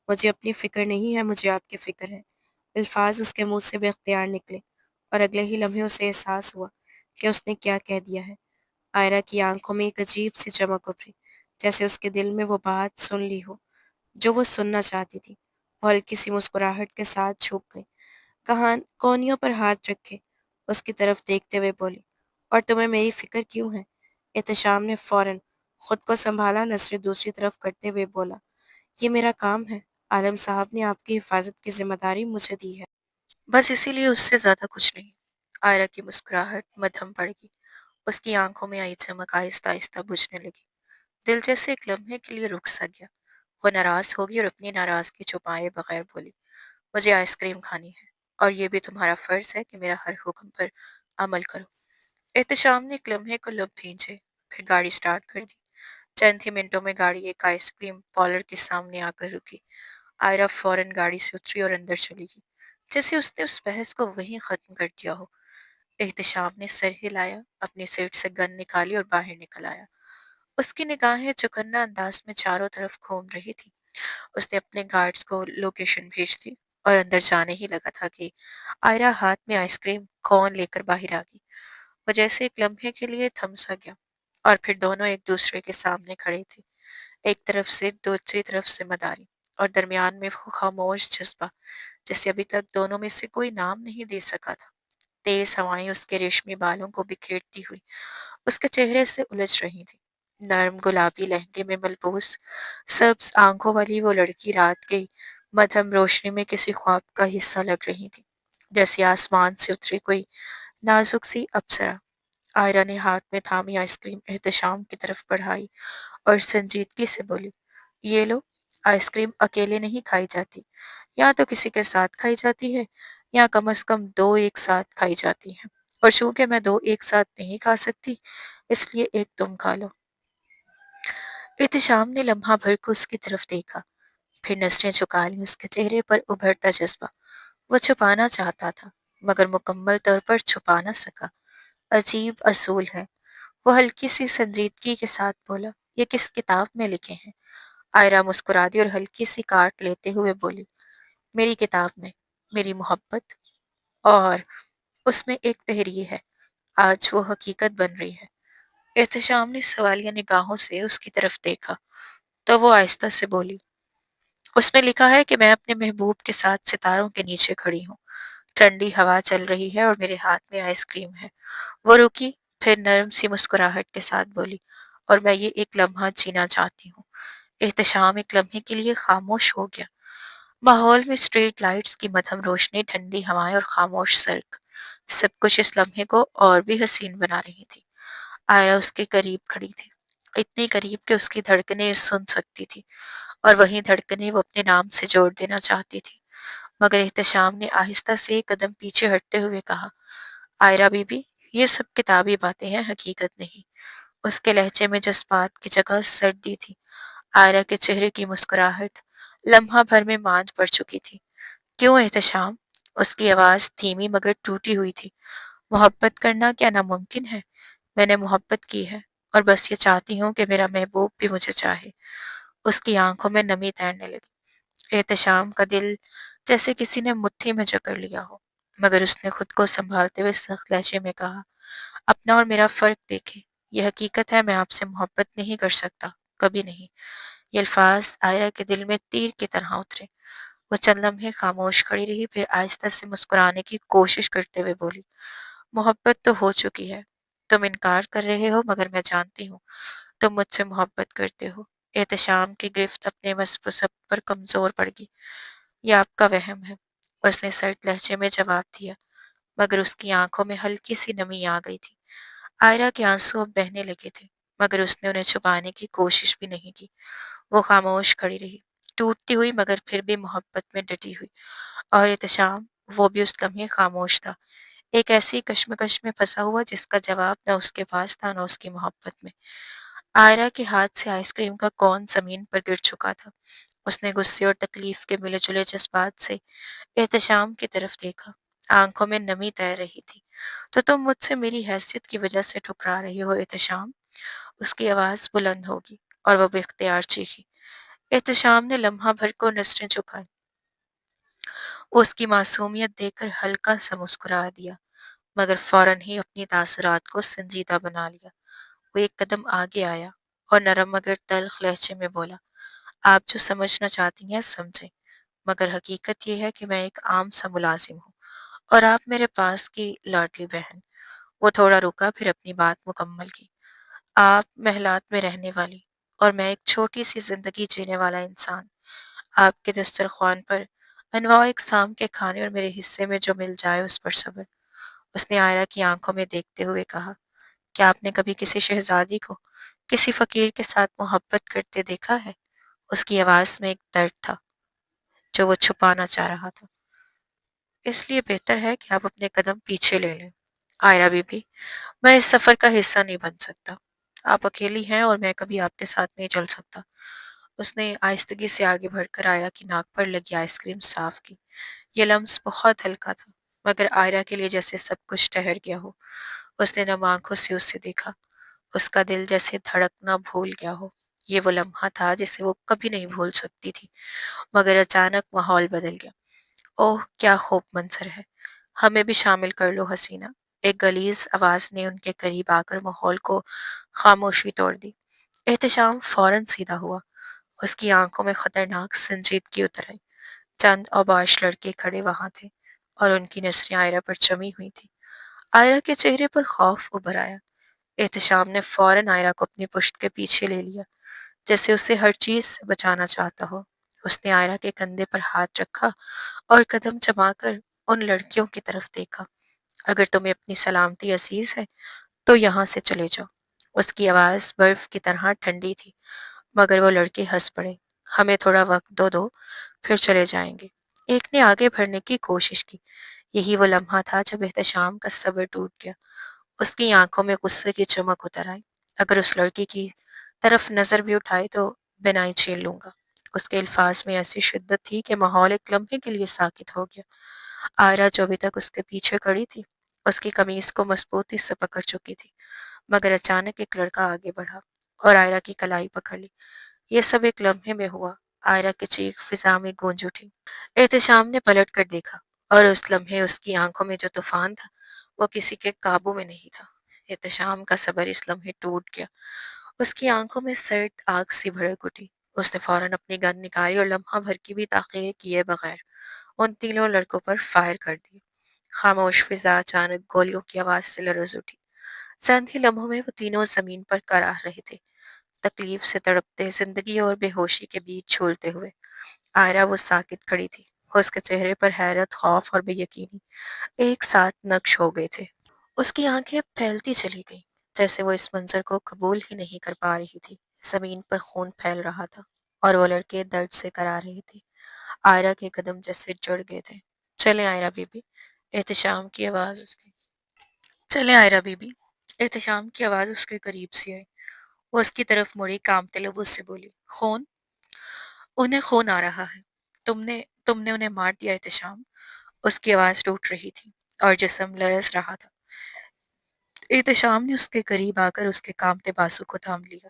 [SPEAKER 1] مجھے اپنی فکر نہیں ہے، مجھے آپ کی فکر ہے۔ الفاظ اس کے منہ سے بے اختیار نکلے اور اگلے ہی لمحے اسے احساس ہوا کہ اس نے کیا کہہ دیا ہے۔ آئرہ کی آنکھوں میں ایک عجیب سی چمک ابھری، جیسے اس کے دل میں وہ بات سن لی ہو جو وہ سننا چاہتی تھی۔ وہ ہلکی سی مسکراہٹ کے ساتھ جھک گئی، کہاں کونیوں پر ہاتھ رکھے اس کی طرف دیکھتے ہوئے بولی، اور تمہیں میری فکر کیوں ہے؟ احتشام نے فوراً خود کو سنبھالا، نظریں دوسری طرف کرتے ہوئے بولا، یہ میرا کام ہے، عالم صاحب نے آپ کی حفاظت کی ذمہ داری مجھے دی ہے، بس اسی لیے اس سے زیادہ کچھ نہیں۔ آئرہ کی مسکراہٹ مدھم پڑ گئی، اس کی آنکھوں میں آئی چمک آہستہ آہستہ بجھنے لگی۔ دل جیسے ایک لمحے کے لیے رک سا گیا۔ وہ ناراض ہوگی اور اپنی ناراضگی چھپائے بغیر بولی، مجھے آئس کریم کھانی ہے، اور یہ بھی تمہارا فرض ہے کہ میرا ہر حکم پر عمل کرو۔ احتشام نے ایک لمحے کو لب بھینچے، پھر گاڑی سٹارٹ کر دی۔ چند ہی منٹوں میں گاڑی ایک آئس کریم پارلر کے سامنے آ کر رکی۔ آئرہ فوراً گاڑی سے اتری اور اندر چلی گئی، جیسے اس نے اس بحث کو وہیں ختم کر دیا ہو۔ احتشام نے سر ہلایا، اپنی سیٹ سے گن نکالی اور باہر نکل آیا۔ اس کی نگاہیں چوکنا انداز میں چاروں طرف گھوم رہی تھی۔ اس نے اپنے گارڈز کو لوکیشن بھیج دی اور اندر جانے ہی لگا تھا کہ آئرہ ہاتھ میں آئس کریم کون لے کر باہر آ گئی۔ وہ جیسے ایک لمحے کے لیے تھم سا گیا، اور پھر دونوں ایک دوسرے کے سامنے کھڑے تھے، ایک طرف سے دوسری طرف سے مداری، اور درمیان میں وہ خاموش جذبہ جسے ابھی تک دونوں میں سے کوئی نام نہیں دے سکا تھا۔ تیز ہوائیں اس کے ریشمی بالوں کو بکھیرتی ہوئی اس کے چہرے سے الجھ رہی تھی۔ نرم گلابی لہنگے میں ملبوس سبز آنکھوں والی وہ لڑکی رات کی مدھم روشنی میں کسی خواب کا حصہ لگ رہی تھی، جیسے آسمان سے اتری کوئی نازک سی اپسرا۔ آئرہ نے ہاتھ میں تھامی آئس کریم احتشام کی طرف بڑھائی اور سنجیدگی سے بولی، یہ لو، آئس کریم اکیلے نہیں کھائی جاتی، یا تو کسی کے ساتھ کھائی جاتی ہے، یا کم از کم دو ایک ساتھ کھائی جاتی ہیں۔
[SPEAKER 2] اور چونکہ میں دو ایک ساتھ نہیں کھا سکتی اس لیے ایک تم کھا لو۔ احتشام نے لمحہ بھر کو اس کی طرف دیکھا، پھر نظریں جھکا لی۔ اس کے چہرے پر ابھرتا جذبہ، وہ چھپانا چاہتا تھا مگر مکمل طور پر چھپا نہ سکا۔ عجیب اصول ہے، وہ ہلکی سی سنجیدگی کے ساتھ بولا، یہ کس کتاب میں لکھے ہیں؟ آئرہ مسکرا دی اور ہلکی سی کاٹ لیتے ہوئے بولی، میری کتاب میں، میری محبت، اور اس میں ایک تحریر ہے، آج وہ حقیقت بن رہی ہے۔ احتشام نے سوالیہ نگاہوں سے اس کی طرف دیکھا تو وہ آہستہ سے بولی، اس میں لکھا ہے کہ میں اپنے محبوب کے ساتھ ستاروں کے نیچے کھڑی ہوں، ٹھنڈی ہوا چل رہی ہے اور میرے ہاتھ میں آئس کریم ہے۔ وہ رکی، پھر نرم سی مسکراہٹ کے ساتھ بولی، اور میں یہ ایک لمحہ جینا چاہتی ہوں۔ احتشام ایک لمحے کے لیے خاموش ہو گیا۔ ماحول میں اسٹریٹ لائٹس کی مدھم روشنی، ٹھنڈی ہوائیں اور خاموش سڑک، سب کچھ اس لمحے کو اور بھی حسین بنا رہی تھی۔ آیا اس کے قریب کھڑی تھی، اتنی قریب کہ اس کی دھڑکنیں سن سکتی تھی، اور وہیں دھڑکنیں وہ اپنے نام سے جوڑ دینا چاہتی تھی۔ مگر احتشام نے آہستہ سے ایک قدم پیچھے ہٹتے ہوئے کہا، آئرہ بی بی، یہ سب کتابی باتیں ہیں، حقیقت نہیں۔ اس کے لہجے میں جذبات کی جگہ سردی تھی۔ آئرہ کے چہرے کی مسکراہٹ لمحہ بھر میں ماند پڑ چکی تھی۔ کیوں احتشام؟ اس کی آواز دھیمی مگر ٹوٹی ہوئی تھی۔ محبت کرنا کیا ناممکن ہے؟ میں نے محبت کی ہے، اور بس یہ چاہتی ہوں کہ میرا محبوب بھی مجھے چاہے۔ اس کی آنکھوں میں نمی تیرنے لگی۔ احتشام کا دل جیسے کسی نے مٹھی میں جکڑ لیا ہو، مگر اس نے خود کو سنبھالتے ہوئے سخت لہجے میں کہا، اپنا اور میرا فرق دیکھیں، یہ حقیقت ہے، میں آپ سے محبت نہیں کر سکتا، کبھی نہیں۔ یہ الفاظ آئرہ کے دل میں تیر کی طرح اترے۔ وہ چند لمحے خاموش کھڑی رہی، پھر آہستہ سے مسکرانے کی کوشش کرتے ہوئے بولی، محبت تو ہو چکی ہے، تم انکار کر رہے ہو، مگر میں جانتی ہوں تم مجھ سے محبت کرتے ہو۔ احتشام کی گرفت اپنے وسط پر کمزور پڑ گئی۔ یہ آپ کا وہم ہے، اس نے سرد لہجے میں جواب دیا، مگر اس کی آنکھوں میں ہلکی سی نمی آ گئی تھی۔ آئرہ کے آنسو اب بہنے لگے تھے، مگر اس نے انہیں چھپانے کی کوشش بھی نہیں کی۔ وہ خاموش کھڑی رہی، ٹوٹتی ہوئی مگر پھر بھی محبت میں ڈٹی ہوئی، اور احتشام، وہ بھی اس لمحے خاموش تھا، ایک ایسی کشمکش میں پھنسا ہوا جس کا جواب نہ اس کے پاس تھا نہ اس کی محبت میں۔ آئرہ کے ہاتھ سے آئس کریم کا کون زمین پر گر چکا تھا۔ اس نے غصے اور تکلیف کے ملے جلے جذبات سے احتشام کی طرف دیکھا، آنکھوں میں نمی تیر رہی تھی۔ تو تم مجھ سے میری حیثیت کی وجہ سے ٹھکرا رہی ہو احتشام؟ اس کی آواز بلند ہوگی، اور وہ بے اختیار چیخی۔ احتشام نے لمحہ بھر کو نظریں جھکائیں، اس کی معصومیت دیکھ کر ہلکا سا مسکرا دیا، مگر فوراً ہی اپنی تاثرات کو سنجیدہ بنا لیا۔ وہ ایک قدم آگے آیا اور نرم مگر تلخ لہجے میں بولا، آپ جو سمجھنا چاہتی ہیں سمجھیں، مگر حقیقت یہ ہے کہ میں ایک عام سا ملازم ہوں، اور آپ میرے پاس کی لاڈلی بہن۔ وہ تھوڑا رکا، پھر اپنی بات مکمل کی، آپ محلات میں رہنے والی، اور میں ایک چھوٹی سی زندگی جینے والا انسان۔ آپ کے دسترخوان پر انواع اقسام کے کھانے، اور میرے حصے میں جو مل جائے اس پر صبر۔ اس نے آئرہ کی آنکھوں میں دیکھتے ہوئے کہا، کیا آپ نے کبھی کسی شہزادی کو کسی فقیر کے ساتھ محبت کرتے دیکھا ہے؟ اس کی آواز میں ایک درد تھا جو وہ چھپانا چاہ رہا تھا۔ اس لیے بہتر ہے کہ آپ اپنے قدم پیچھے لے لیں، آئرہ بی بی، میں اس سفر کا حصہ نہیں بن سکتا۔ آپ اکیلی ہیں اور میں کبھی آپ کے ساتھ نہیں چل سکتا۔ اس نے آہستگی سے آگے بڑھ کر آئرہ کی ناک پر لگی آئس کریم صاف کی۔ یہ لمس بہت ہلکا تھا، مگر آئرہ کے لیے جیسے سب کچھ ٹھہر گیا ہو۔ اس نے نم آنکھوں سے اسے دیکھا، اس کا دل جیسے دھڑکنا بھول گیا ہو۔ یہ وہ لمحہ تھا جسے وہ کبھی نہیں بھول سکتی تھی، مگر اچانک ماحول بدل گیا۔ اوہ کیا خوب منظر ہے، ہمیں بھی شامل کر لو حسینہ۔ ایک غلیظ آواز نے ان کے قریب آ کر ماحول کو خاموشی توڑ دی۔ احتشام فوراً سیدھا ہوا، اس کی آنکھوں میں خطرناک سنجیدگی اتر آئی۔ چند اوباش لڑکے کھڑے وہاں تھے، اور ان کی نظریں آئرہ پر جمی ہوئی تھی۔ آئرہ کے چہرے پر خوف ابھر آیا۔ احتشام نے فوراً آئرہ کو اپنی پشت کے پیچھے لے لیا، جیسے اسے ہر چیز سے بچانا چاہتا ہو۔ اس نے آئرہ کے کندھے پر ہاتھ رکھا اور قدم جما کر ان لڑکیوں کی طرف دیکھا، اگر تمہیں اپنی سلامتی عزیز ہے تو یہاں سے چلے جاؤ۔ اس کی آواز برف کی طرح ٹھنڈی تھی، مگر وہ لڑکے ہنس پڑے، ہمیں تھوڑا وقت دو پھر چلے جائیں گے۔ ایک نے آگے بڑھنے کی کوشش کی، یہی وہ لمحہ تھا جب احتشام کا صبر ٹوٹ گیا، اس کی آنکھوں میں غصے کی چمک اتر آئی۔ اگر اس لڑکی کی طرف نظر بھی اٹھائی تو بنا ہی چھیل لوں گا۔ اس کے الفاظ میں ایسی شدت تھی کہ ماحول ایک لمحے کے لیے ساکت ہو گیا۔ آئرہ جو ابھی تک اس کے پیچھے کھڑی تھی، اس کی قمیص کو مضبوطی سے پکڑ چکی تھی، مگر اچانک ایک لڑکا آگے بڑھا اور آئرہ کی کلائی پکڑ لی۔ یہ سب ایک لمحے میں ہوا۔ آئرہ کی چیخ فضا میں گونج اٹھی۔ احتشام نے پلٹ کر دیکھا اور اس لمحے اس کی آنکھوں میں جو طوفان تھا وہ کسی کے قابو میں نہیں تھا۔ احتشام کا صبر اس لمحے ٹوٹ گیا۔ اس کی آنکھوں میں سرد آگ سی بھڑک اٹھی۔ اس نے فوراً اپنی گن نکالی اور لمحہ بھر کی بھی تاخیر کیے بغیر ان تینوں لڑکوں پر فائر کر دی۔ خاموش فضا اچانک گولیوں کی آواز سے لرز اٹھی۔ چند ہی لمحوں میں وہ تینوں زمین پر کراہ رہے تھے، تکلیف سے تڑپتے، زندگی اور بے ہوشی کے بیچ جھولتے ہوئے۔ آئرہ وہ ساکت کھڑی تھی، اس کے چہرے پر حیرت، خوف اور بے یقینی ایک ساتھ نقش ہو گئے تھے۔ اس کی آنکھیں پھیلتی چلی گئیں، جیسے وہ اس منظر کو قبول ہی نہیں کر پا رہی تھی۔ زمین پر خون پھیل رہا تھا اور وہ لڑکے درد سے کرا رہے تھے۔ آئرہ کے قدم جیسے جڑ گئے تھے۔ چلیں آئرہ بی بی، احتشام کی آواز اس کی چلیں آئرہ بی بی، احتشام کی آواز اس کے قریب سی آئی۔ وہ اس کی طرف مڑی، کانپتے لبوں سے بولی، خون؟ انہیں خون آ رہا ہے۔ تم نے انہیں مار دیا احتشام؟ اس کی آواز ٹوٹ رہی تھی اور جسم لرز رہا تھا۔ احتشام نے اس کے قریب آ کر اس کے کانپتے بازو کو تھام لیا۔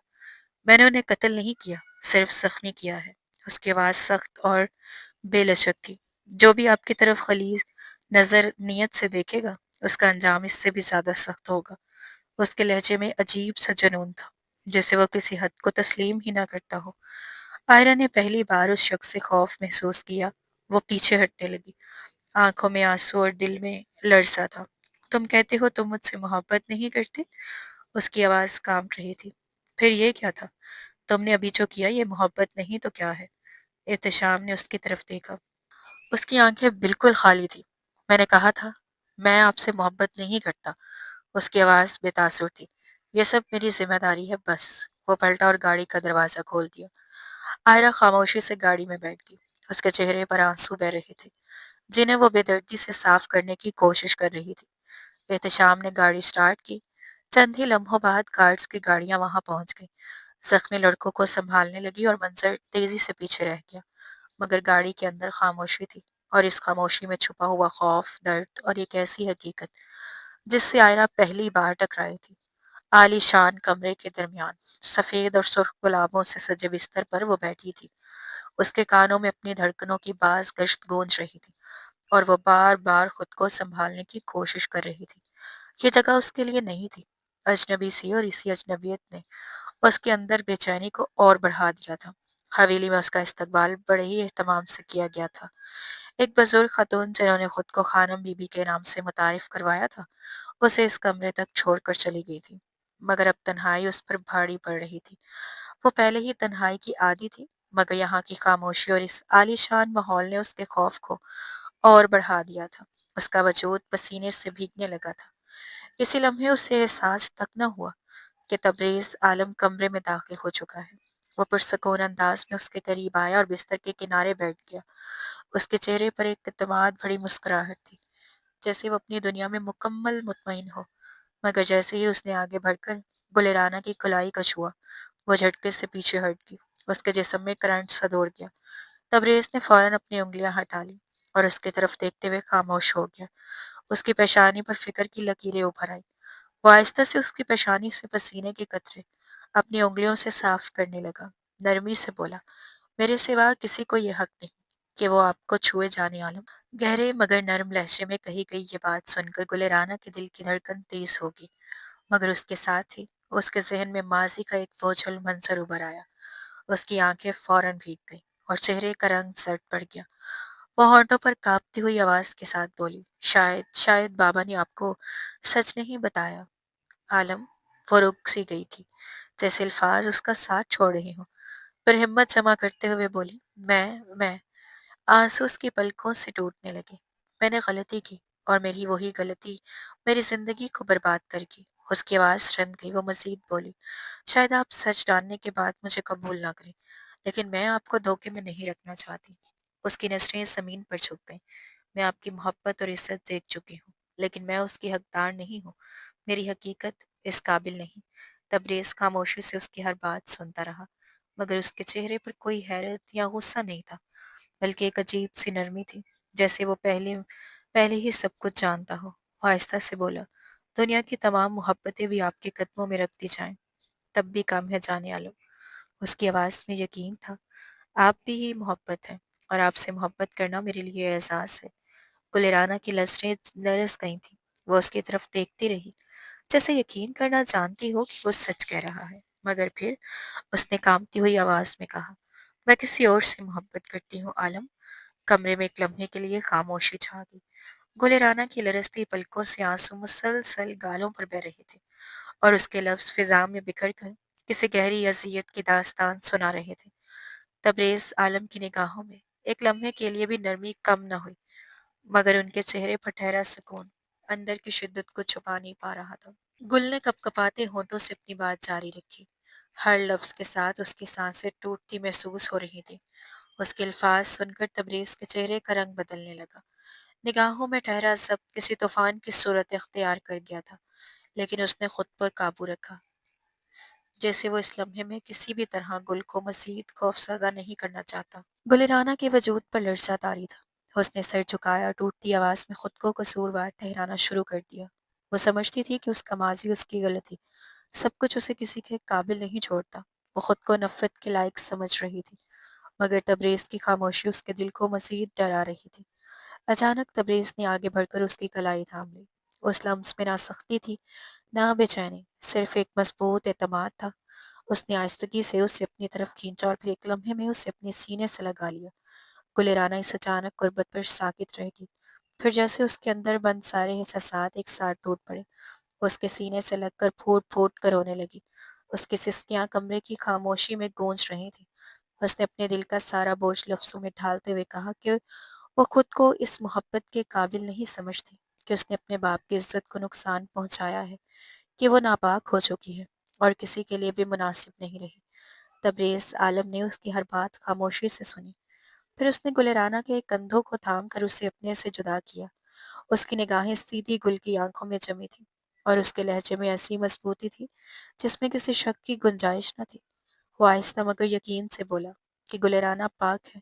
[SPEAKER 2] میں نے انہیں قتل نہیں کیا، صرف زخمی کیا ہے۔ اس کی آواز سخت اور بے لچک تھی۔ جو بھی آپ کی طرف خلیز نظر نیت سے دیکھے گا، اس کا انجام اس سے بھی زیادہ سخت ہوگا۔ اس کے لہجے میں عجیب سا جنون تھا، جیسے وہ کسی حد کو تسلیم ہی نہ کرتا ہو۔ آئرہ نے پہلی بار اس شخص سے خوف محسوس کیا۔ وہ پیچھے ہٹنے لگی، آنکھوں میں آنسو اور دل میں لرزہ تھا۔ تم کہتے ہو تم مجھ سے محبت نہیں کرتے؟ اس کی آواز کانپ رہی تھی۔ پھر یہ کیا تھا؟ تم نے ابھی جو کیا یہ محبت نہیں تو کیا ہے؟ احتشام نے اس کی طرف دیکھا۔ اس کی آنکھیں بالکل خالی تھی۔ میں نے کہا تھا، میں آپ سے محبت نہیں کرتا۔ اس کی آواز بے تاثر تھی۔ یہ سب میری ذمہ داری ہے بس۔ وہ پلٹا اور گاڑی کا دروازہ کھول دیا۔ آئرہ خاموشی سے گاڑی میں بیٹھ گئی۔ اس کے چہرے پر آنسو بہہ رہے تھے، جنہیں وہ بے دردی سے صاف کرنے کی کوشش کر رہی تھی۔ احتشام نے گاڑی سٹارٹ کی۔ چند ہی لمحوں بعد گارڈز کی گاڑیاں وہاں پہنچ گئیں۔ زخمی لڑکوں کو سنبھالنے لگی اور منظر تیزی سے پیچھے رہ گیا، مگر گاڑی کے اندر خاموشی تھی، اور اس خاموشی میں چھپا ہوا خوف، درد اور ایک ایسی حقیقت جس سے آئرہ پہلی بار ٹکرائی تھی۔ عالی شان کمرے کے درمیان سفید اور سرخ گلابوں سے سجے بستر پر وہ بیٹھی تھی۔ اس کے کانوں میں اپنی دھڑکنوں کی باز گشت گونج رہی تھی، اور وہ بار بار خود کو سنبھالنے کی کوشش کر رہی تھی۔ یہ جگہ اس کے لیے نہیں تھی۔ اجنبی سی، اور اسی اجنبیت نے اس کے اندر بے چینی کو اور بڑھا دیا تھا۔ حویلی میں اس کا استقبال بڑے ہی اہتمام سے کیا گیا تھا۔ ایک بزرگ خاتون جنہوں نے خود کو خانم بی بی کے نام سے متعارف کروایا تھا، اسے اس کمرے تک چھوڑ کر چلی گئی تھی، مگر اب تنہائی اس پر بھاری پڑ رہی تھی۔ وہ پہلے ہی تنہائی کی عادی تھی، مگر یہاں کی خاموشی اور اس عالی شان ماحول نے اس کے خوف کو اور بڑھا دیا تھا۔ اس کا وجود پسینے سے بھیگنے لگا تھا۔ اسی لمحے اسے احساس تک نہ ہوا کہ تبریز عالم کمرے میں داخل ہو چکا ہے۔ وہ پرسکون انداز میں اس کے قریب آیا اور بستر کے کنارے بیٹھ گیا۔ اس کے چہرے پر ایک اعتماد بھری مسکراہٹ تھی، جیسے وہ اپنی دنیا میں مکمل مطمئن ہو، مگر جیسے ہی اس نے آگے بڑھ کر گلرانہ کی کلائی کو چھوا، وہ جھٹکے سے پیچھے ہٹ گئی۔ اس کے جسم میں کرنٹ سا دوڑ گیا۔ تبریز نے فوراً اپنی انگلیاں ہٹا لی اور اس کی طرف دیکھتے ہوئے خاموش ہو گیا۔ اس کی پیشانی پر فکر کی لکیریں ابھر آئیں۔ وہ آہستہ سے اس کی پیشانی سے پسینے کے قطرے اپنی انگلیوں سے صاف کرنے لگا۔ نرمی سے بولا، میرے سوا کسی کو یہ حق نہیں کہ وہ آپ کو چھوئے جانے عالم۔ گہرے مگر نرم لہجے میں کہی گئی یہ بات سن کر گلرانہ کے دل کی دھڑکن تیز ہوگی، مگر اس کے ساتھ ہی اس کے ذہن میں ماضی کا ایک بوجھل منظر ابھر آیا۔ اس کی آنکھیں فوراً بھیگ گئیں اور چہرے کا رنگ زرد پڑ گیا۔ وہ ہونٹوں پر کانپتی ہوئی آواز کے ساتھ بولی، شاید بابا نے آپ کو سچ نہیں بتایا عالم۔ وہ رک سی گئی تھی، جیسے الفاظ اس کا ساتھ چھوڑ رہے ہوں، پھر ہمت جمع کرتے ہوئے بولی، میں آنسو اس کی پلکوں سے ٹوٹنے لگے۔ میں نے غلطی کی، اور میری وہی غلطی میری زندگی کو برباد کر گئی۔ اس کی آواز رند گئی۔ وہ مزید بولی، شاید آپ سچ جاننے کے بعد مجھے قبول نہ کریں، لیکن میں آپ کو دھوکے میں نہیں رکھنا چاہتی۔ اس کی نظریں زمین پر جھک گئیں۔ میں آپ کی محبت اور عزت دیکھ چکی ہوں، لیکن میں اس کی حقدار نہیں ہوں۔ میری حقیقت اس قابل نہیں۔ تبریز خاموشی سے اس کی ہر بات سنتا رہا، مگر اس کے چہرے پر کوئی حیرت یا غصہ نہیں تھا، بلکہ ایک عجیب سی نرمی تھی، جیسے وہ پہلے ہی سب کچھ جانتا ہو۔ وہ آہستہ سے بولا، دنیا کی تمام محبتیں بھی آپ کے قدموں میں رکھ دی جائیں، تب بھی کم ہے جانے والوں۔ اس کی آواز میں یقین تھا۔ آپ بھی ہی محبت ہیں، اور آپ سے محبت کرنا میرے لیے اعزاز ہے۔ گلرانا کی لذریں لرز گئی تھیں۔ وہ اس کی طرف دیکھتی رہی، جیسے یقین کرنا جانتی ہو کہ وہ سچ کہہ رہا ہے، مگر پھر اس نے کانپتی ہوئی آواز میں کہا، میں کسی اور سے محبت کرتی ہوں عالم۔ کمرے میں ایک لمحے کے لیے خاموشی چھا گئی۔ گلرانا کی لرزتی پلکوں سے آنسو مسلسل گالوں پر بہہ رہے تھے، اور اس کے لفظ فضا میں بکھر کر کسی گہری اذیت کی داستان سنا رہے تھے۔ تبریز عالم کی نگاہوں میں ایک لمحے کے لیے بھی نرمی کم نہ ہوئی، مگر ان کے چہرے پر ٹھہرا سکون اندر کی شدت کو چھپا نہیں پا رہا تھا۔ گل نے کپ کپاتے ہونٹوں سے اپنی بات جاری رکھی۔ ہر لفظ کے ساتھ اس کی سانسیں ٹوٹتی محسوس ہو رہی تھی۔ اس کے الفاظ سن کر تبریز کے چہرے کا رنگ بدلنے لگا۔ نگاہوں میں ٹھہرا ضبط کسی طوفان کی صورت اختیار کر گیا تھا، لیکن اس نے خود پر قابو رکھا، جیسے وہ اس لمحے میں کسی بھی طرح گل کو مزید خوفزدہ نہیں کرنا چاہتا۔ گلرانا کے وجود پر لرزہ طاری تھا۔ اس نے سر جھکایا اور ٹوٹتی آواز میں خود کو قصوروار ٹھہرانا شروع کر دیا۔ وہ سمجھتی تھی کہ اس کا ماضی اس کی غلطی سب کچھ اسے کسی کے قابل نہیں چھوڑتا۔ وہ خود کو نفرت کے لائق سمجھ رہی تھی، مگر تبریز کی خاموشی اس کے دل کو مزید ڈرا رہی تھی۔ اچانک تبریز نے آگے بڑھ کر اس کی کلائی تھام لی۔ اس لمس میں نہ سختی تھی، نہ بے چینی، صرف ایک مضبوط اعتماد تھا۔ اس نے آہستگی سے اسے اپنی طرف کھینچا اور پھر ایک لمحے میں اسے اپنے سینے سے لگا لیا۔ گلرانا اس اچانک قربت پر ساکت رہ گئی، پھر جیسے اس کے اندر بند سارے احساسات ایک ساتھ ٹوٹ پڑے، وہ اس کے سینے سے لگ کر پھوٹ پھوٹ کر رونے لگی۔ اس کی سسکیاں کمرے کی خاموشی میں گونج رہی تھیں۔ اس نے اپنے دل کا سارا بوجھ لفظوں میں ڈھالتے ہوئے کہا کہ وہ خود کو اس محبت کے قابل نہیں سمجھتی، کہ اس نے اپنے باپ کی عزت کو نقصان پہنچایا ہے، کہ وہ ناپاک ہو چکی ہے اور کسی کے لیے بھی مناسب نہیں رہی۔ تبریز عالم نے اس کی ہر بات خاموشی سے سنی، پھر اس نے گلرانا کے کندھوں کو تھام کر اسے اپنے سے جدا کیا۔ اس کی نگاہیں سیدھی گل کی آنکھوں میں جمی تھیں، اور اس کے لہجے میں ایسی مضبوطی تھی جس میں کسی شک کی گنجائش نہ تھی۔ وہ آہستہ مگر یقین سے بولا کہ گلرانا پاک ہے،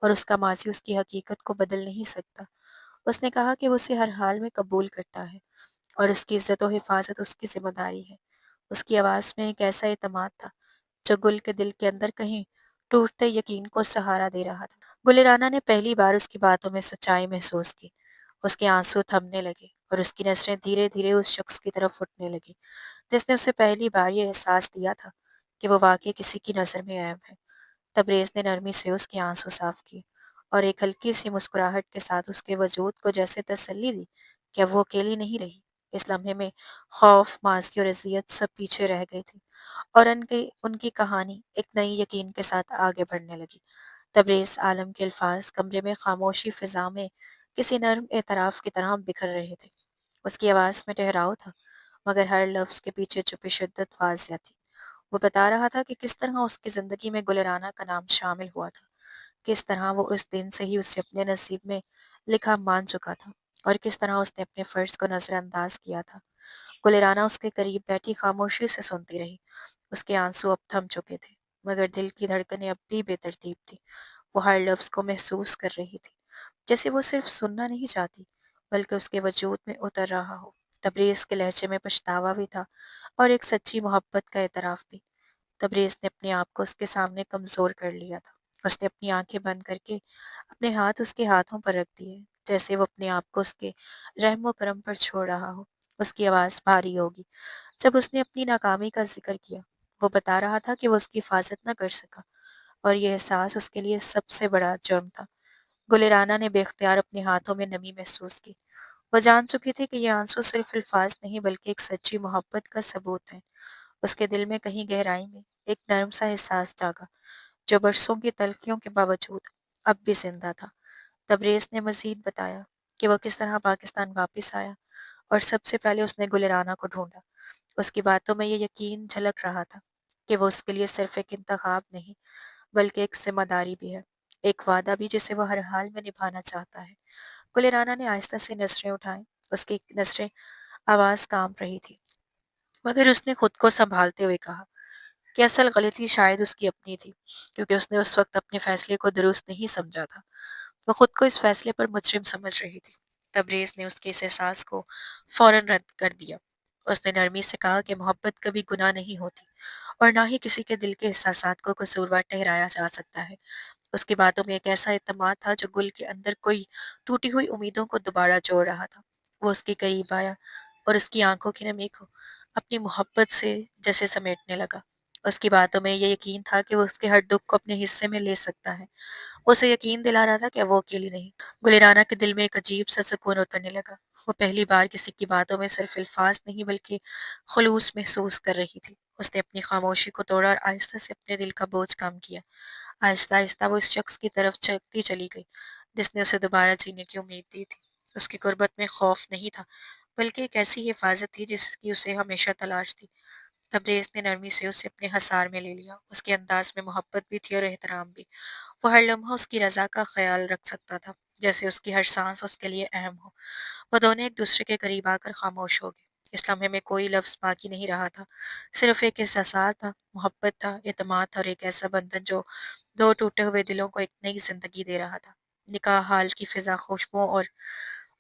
[SPEAKER 2] اور اس کا ماضی اس کی حقیقت کو بدل نہیں سکتا۔ اس نے کہا کہ وہ اسے ہر حال میں قبول کرتا ہے، اور اس کی عزت و حفاظت اس کی ذمہ داری ہے۔ اس کی آواز میں ایک ایسا اعتماد تھا جو گل کے دل کے اندر کہیں ٹوٹتے یقین کو سہارا دے رہا تھا۔ گلرانا نے پہلی بار اس کی باتوں میں سچائی محسوس کی۔ اس کے آنسو تھمنے لگے، اور اس کی نظریں دھیرے دھیرے اس شخص کی طرف اٹھنے لگی جس نے اسے پہلی بار یہ احساس دیا تھا کہ وہ واقعی کسی کی نظر میں عیب ہے۔ تبریز نے نرمی سے اس کے آنسو صاف کیے، اور ایک ہلکی سی مسکراہٹ کے ساتھ اس کے وجود کو جیسے تسلی دی کہ اب وہ اکیلی نہیں رہی۔ اس لمحے میں خوف، ماضی اور اذیت سب پیچھے رہ گئے تھے، اور ان کی کہانی ایک نئی یقین کے ساتھ آگے بڑھنے لگی۔ تبریز عالم کے الفاظ کمرے میں خاموشی فضا میں کسی نرم اعتراف کی طرح بکھر رہے تھے۔ اس کی آواز میں ٹھہراؤ تھا، مگر ہر لفظ کے پیچھے چھپی شدت واضح تھی۔ وہ بتا رہا تھا کہ کس طرح اس کی زندگی میں گلرانا کا نام شامل ہوا تھا، کس طرح وہ اس دن سے ہی اسے اپنے نصیب میں لکھا مان چکا تھا، اور کس طرح اس نے اپنے فرض کو نظر انداز کیا تھا۔ گلرانا اس کے قریب بیٹھی خاموشی سے سنتی رہی۔ اس کے آنسو اب تھم چکے تھے، مگر دل کی دھڑکنیں اب بھی بے ترتیب تھی۔ وہ ہر لفظ کو محسوس کر رہی تھی، جیسے وہ صرف سننا نہیں چاہتی، بلکہ اس کے وجود میں اتر رہا ہو۔ تبریز کے لہجے میں پچھتاوا بھی تھا، اور ایک سچی محبت کا اعتراف بھی۔ تبریز نے اپنے آپ کو اس کے سامنے کمزور کر لیا تھا۔ اس نے اپنی آنکھیں بند کر کے اپنے ہاتھ اس کے ہاتھوں پر رکھ دیے، جیسے وہ اپنے آپ کو اس کے رحم و کرم پر چھوڑ رہا ہو۔ اس کی آواز بھاری ہوگی جب اس نے اپنی ناکامی کا ذکر کیا۔ وہ بتا رہا تھا کہ وہ اس کی حفاظت نہ کر سکا، اور یہ احساس اس کے لیے سب سے بڑا جرم تھا۔ گلرانا نے بے اختیار اپنے ہاتھوں میں نمی محسوس کی۔ وہ جان چکی تھی کہ یہ آنسو صرف الفاظ نہیں بلکہ ایک سچی محبت کا ثبوت ہے۔ اس کے دل میں کہیں گہرائی میں ایک نرم سا احساس جاگا جو برسوں کی تلخیوں کے باوجود اب بھی زندہ تھا۔ تبریز نے مزید بتایا کہ وہ کس طرح پاکستان واپس آیا، اور سب سے پہلے اس نے گلرانا کو ڈھونڈا۔ اس کی باتوں میں یہ یقین جھلک رہا تھا کہ وہ اس کے لیے صرف ایک انتخاب نہیں بلکہ ایک ذمہ داری بھی ہے، ایک وعدہ بھی جسے وہ ہر حال میں نبھانا چاہتا ہے۔ गुलिराना ने आहिस्ता से नजरें उठाई। उसकी नजरें आवाज कांप रही थी, मगर उसने खुद को संभालते हुए कहा कि असल गलती शायद उसकी अपनी थी, क्योंकि उसने उस वक्त अपने फैसले को दुरुस्त नहीं समझा था। वो खुद को इस फैसले पर मुजरिम समझ रही थी। तबरेज़ ने उसके इस एहसास को फौरन रद्द कर दिया। उसने नरमी से कहा कि मोहब्बत कभी गुनाह नहीं होती, और ना ही किसी के दिल के एहसासात को कसूरवार ठहराया जा सकता है। उसकी बातों में एक ऐसा एतमाद था जो गुल के अंदर कोई टूटी हुई उम्मीदों को दोबारा जोड़ रहा था। वो उसके करीब आया और उसकी आंखों की नमी को अपनी मोहब्बत से जैसे समेटने लगा। उसकी बातों में ये यकीन था कि वो उसके हर दुख को अपने हिस्से में ले सकता है। वो उसे यकीन दिला रहा था कि वो अकेली नहीं। गुलिराना के दिल में एक अजीब सा सुकून उतरने लगा। वो पहली बार किसी की बातों में सिर्फ अल्फाज नहीं बल्कि खुलूस महसूस कर रही थी। उसने अपनी खामोशी को तोड़ा और आहिस्ता से अपने दिल का बोझ कम किया। आहिस्ता आहिस्ता वो इस शख्स की तरफ चलती चली गई जिसने उसे दोबारा जीने की उम्मीद दी थी। उसकी गुर्बत में खौफ नहीं था, बल्कि एक ऐसी हिफाजत थी जिसकी उसे हमेशा तलाश थी। तबरेज़ ने नरमी से उसे अपने हसार में ले लिया। उसके अंदाज में मोहब्बत भी थी और एहतराम भी। वो हर लम्हा उसकी रज़ा का ख़्याल रख सकता था, जैसे उसकी हर सांस उसके लिए अहम हो। वो दोनों एक दूसरे के करीब आकर खामोश हो गए। इस लम्हे में कोई लफ्ज़ बाकी नहीं रहा था। सिर्फ एक एहसास था, मोहब्बत था, एतमाद था और एक ऐसा बंधन जो दो टूटे हुए दिलों को एक नई ज़िंदगी दे रहा था। निकाह हाल की फ़िज़ा खुशबुओं और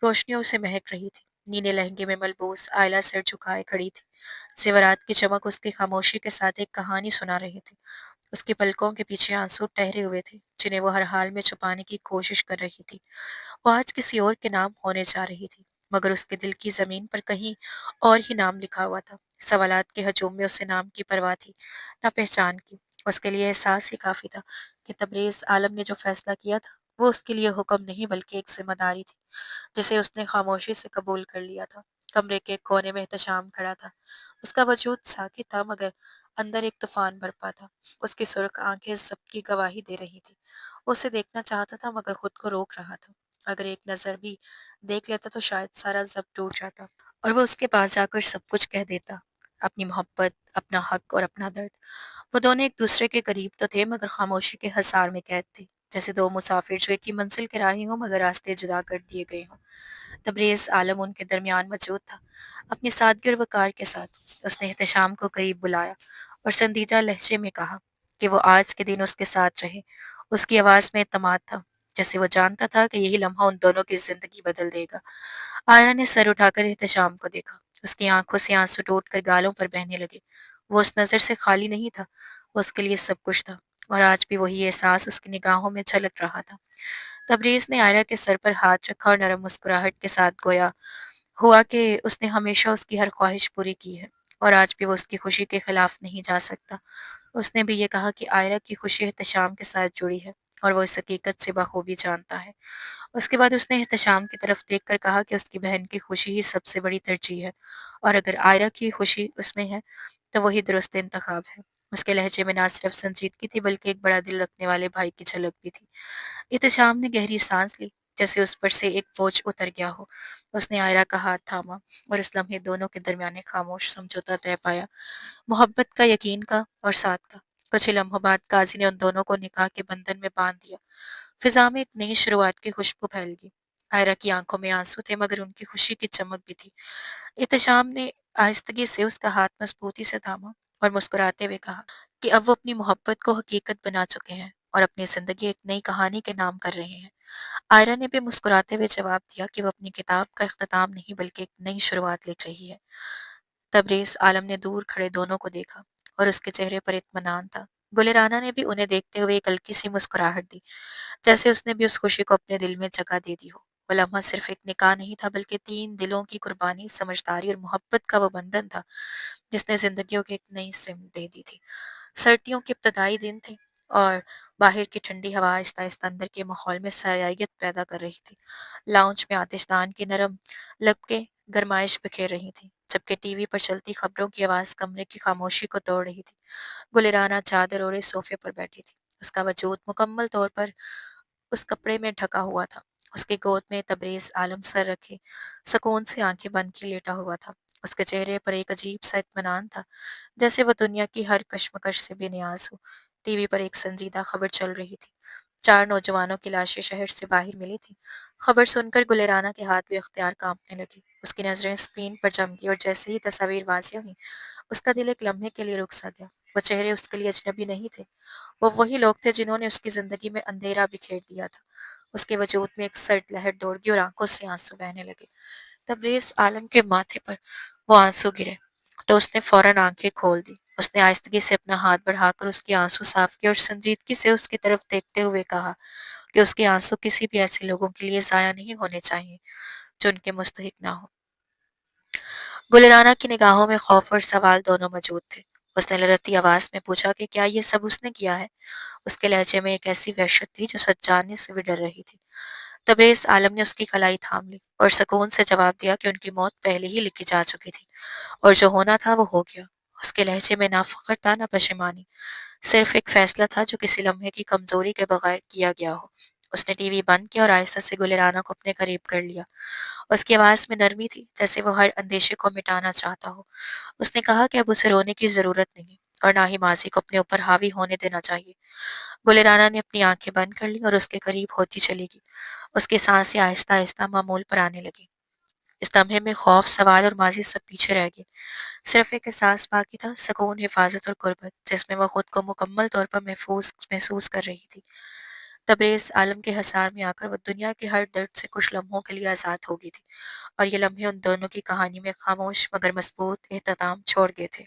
[SPEAKER 2] रोशनियों से महक रही थी। नीले लहंगे में मलबूस आयला सिर झुकाए खड़ी थी। ज़ेवरात की चमक उसकी खामोशी के साथ एक कहानी सुना रही थी। उसकी पलकों के पीछे आंसू ठहरे हुए थे, जिन्हें वो हर हाल में छुपाने की कोशिश कर रही थी। वो आज किसी और के नाम होने जा रही थी, मगर उसके दिल की ज़मीन पर कहीं और ही नाम लिखा हुआ था। सवालात के हजूम में उसे नाम की परवाह थी, न पहचान की। उसके लिए एहसास ही काफ़ी था कि तबरेज़ आलम ने जो फैसला किया था, वो उसके लिए हुक्म नहीं बल्कि एक ज़िम्मेदारी थी, जिसे उसने खामोशी से कबूल कर लिया था। कमरे के एक कोने में एहतशाम खड़ा था। उसका वजूद साकित था, मगर अंदर एक तूफान बरपा था। उसकी सुर्ख आंखें सबकी गवाही दे रही थी। वो उसे देखना चाहता था, मगर खुद को रोक रहा था। अगर एक नज़र भी देख लेता तो शायद सारा ज़ब्त टूट जाता और वो उसके पास जाकर सब कुछ कह देता, अपनी मोहब्बत, अपना हक और अपना दर्द। वो दोनों एक दूसरे के करीब तो थे, मगर खामोशी के हसार में कैद थे, जैसे दो मुसाफिर जो एक ही मंजिल के राही हों मगर रास्ते जुदा कर दिए गए हों। तबरेज़ आलम उनके दरमियान मौजूद था, अपनी सादगी और वक़ार के साथ। उसने एहतशाम को करीब बुलाया और संजीदा लहजे में कहा कि वो आज के दिन उसके साथ रहे। उसकी आवाज़ में एतमाद था, जैसे वो जानता था कि यही लम्हा उन दोनों की ज़िंदगी बदल देगा। आयरा ने सर उठाकर एहतशाम को देखा। उसकी आंखों से आंसू टूटकर गालों पर बहने लगे। वो उस नज़र से खाली नहीं था, वो उसके लिए सब कुछ था, और आज भी वही एहसास उसकी निगाहों में झलक रहा था। तबरेज़ ने आयरा के सर पर हाथ रखा और नरम मुस्कुराहट के साथ गोया हुआ कि उसने हमेशा उसकी हर ख्वाहिश पूरी की है, और आज भी वो उसकी खुशी के खिलाफ नहीं जा सकता। उसने भी ये कहा कि आयरा की खुशी एहतशाम के साथ जुड़ी है, और वो इस हकीकत से बखूबी जानता है। उसके बाद उसने एहतशाम की तरफ देखकर कहा कि उसकी बहन की खुशी ही सबसे बड़ी तरजीह है, और अगर आयरा की खुशी उसमें है तो वही दुरुस्त इंतखाब है। उसके लहजे में ना सिर्फ संजीदगी थी बल्कि एक बड़ा दिल रखने वाले भाई की झलक भी थी। एहतशाम ने गहरी सांस ली, जैसे उस पर से एक बोझ उतर गया हो। उसने आयरा का हाथ थामा और इस लम्हे दोनों के दरमियान एक खामोश समझौता तय पाया, मोहब्बत का, यकीन का और साथ का। कुछ ही लम्हों बाद काजी ने उन दोनों को निकाह के बंधन में बांध दिया। फिजा में एक नई शुरुआत की खुशबू फैल गई। आयरा की आंखों में आंसू थे, मगर उनकी खुशी की चमक भी थी। एहतशाम ने आहिस्तगी से उसका हाथ मजबूती से थामा और मुस्कुराते हुए कहा कि अब वो अपनी मोहब्बत को हकीकत बना चुके हैं और अपनी जिंदगी एक नई कहानी के नाम कर रहे हैं। आयरा ने भी मुस्कुराते हुए जवाब दिया कि वो अपनी किताब का इख्तिताम नहीं बल्कि एक नई शुरुआत लिख रही है। तबरेज़ आलम ने दूर खड़े दोनों को देखा, और उसके चेहरे पर इत्मीनान था। गुलिराना ने भी उन्हें देखते हुए एक हल्की सी मुस्कुराहट दी, जैसे उसने भी उस खुशी को अपने दिल में जगह दे दी हो। वो लम्हा सिर्फ एक निकाह नहीं था बल्कि तीन दिलों की कुर्बानी, समझदारी और मोहब्बत का वो बंधन था जिसने जिंदगियों को एक नई सिमत दे दी थी। सर्दियों के इब्तदाई दिन थे, और बाहर की ठंडी हवा आहिस्ता आहिस्ता अंदर के माहौल में सयाहियत पैदा कर रही थी। लाउंज में आतिशदान की नरम लपकें गरमाइश बिखेर रही थी, जबकि टीवी पर चलती खबरों की आवाज़ कमरे की खामोशी को तोड़ रही थी। गुलिराना चादर ओढ़े सोफे पर बैठी थी। उसका वजूद मुकम्मल तौर पर उस कपड़े में ढका हुआ था। उसकी गोद में तबरेज़ आलम सर रखे, सुकून से आंखें बंद किए लेटा हुआ था। उसके चेहरे पर एक अजीब सा इत्मीनान था, जैसे वो दुनिया की हर कश्मकश से बेनियाज हो। टीवी पर एक संजीदा खबर चल रही थी। 4 نوجوانوں کی لاشیں شہر سے باہر ملی تھیں۔ خبر سن کر گلرانا کے ہاتھ بھی اختیار کانپنے لگے۔ اس کی نظریں اسکرین پر جم گئی اور جیسے ہی تصاویر واضح ہوئیں، اس کا دل ایک لمحے کے لیے رک سا گیا۔ وہ چہرے اس کے لیے اجنبی نہیں تھے۔ وہ وہی لوگ تھے جنہوں نے اس کی زندگی میں اندھیرا بکھیر دیا تھا۔ اس کے وجود میں ایک سرد لہر دوڑ گئی اور آنکھوں سے آنسو بہنے لگے۔ تبریز عالم کے ماتھے پر وہ آنسو گرے تو اس نے فوراً آنکھیں کھول دی۔ اس نے آہستگی سے اپنا ہاتھ بڑھا کر اس کے آنسو صاف کیے اور سنجیدگی سے اس کی طرف دیکھتے ہوئے کہا کہ اس کے آنسو کسی بھی ایسے لوگوں کے لیے ضائع نہیں ہونے چاہیے جو ان کے مستحق نہ ہو۔ گلرانا کی نگاہوں میں خوف اور سوال دونوں موجود تھے۔ اس نے لرزتی آواز میں پوچھا کہ کیا یہ سب اس نے کیا ہے؟ اس کے لہجے میں ایک ایسی وحشت تھی جو سچ جاننے سے بھی ڈر رہی تھی۔ تبریز عالم نے اس کی کلائی تھام لی اور سکون سے جواب دیا کہ ان کی موت پہلے ہی لکھی جا چکی تھی اور جو ہونا تھا وہ ہو گیا۔ اس کے لہجے میں نہ فخر تھا نہ پشیمانی، صرف ایک فیصلہ تھا جو کسی لمحے کی کمزوری کے بغیر کیا گیا ہو۔ اس نے ٹی وی بند کیا اور آہستہ سے گلرانا کو اپنے قریب کر لیا۔ اس کی آواز میں نرمی تھی، جیسے وہ ہر اندیشے کو مٹانا چاہتا ہو۔ اس نے کہا کہ اب اسے رونے کی ضرورت نہیں اور نہ ہی ماضی کو اپنے اوپر حاوی ہونے دینا چاہیے۔ گلرانا نے اپنی آنکھیں بند کر لی اور اس کے قریب ہوتی چلی گئی۔ اس کی سانسیں آہستہ آہستہ معمول پر آنے لگیں۔ اس لمحے میں خوف، سوال اور ماضی سب پیچھے رہ گئے۔ صرف ایک احساس باقی تھا، سکون، حفاظت اور قربت، جس میں وہ خود کو مکمل طور پر محفوظ محسوس کر رہی تھی۔ تبریز عالم کے حصار میں آ کر وہ دنیا کے ہر درد سے کچھ لمحوں کے لیے آزاد ہو گئی تھی، اور یہ لمحے ان دونوں کی کہانی میں خاموش مگر مضبوط اختتام چھوڑ گئے تھے۔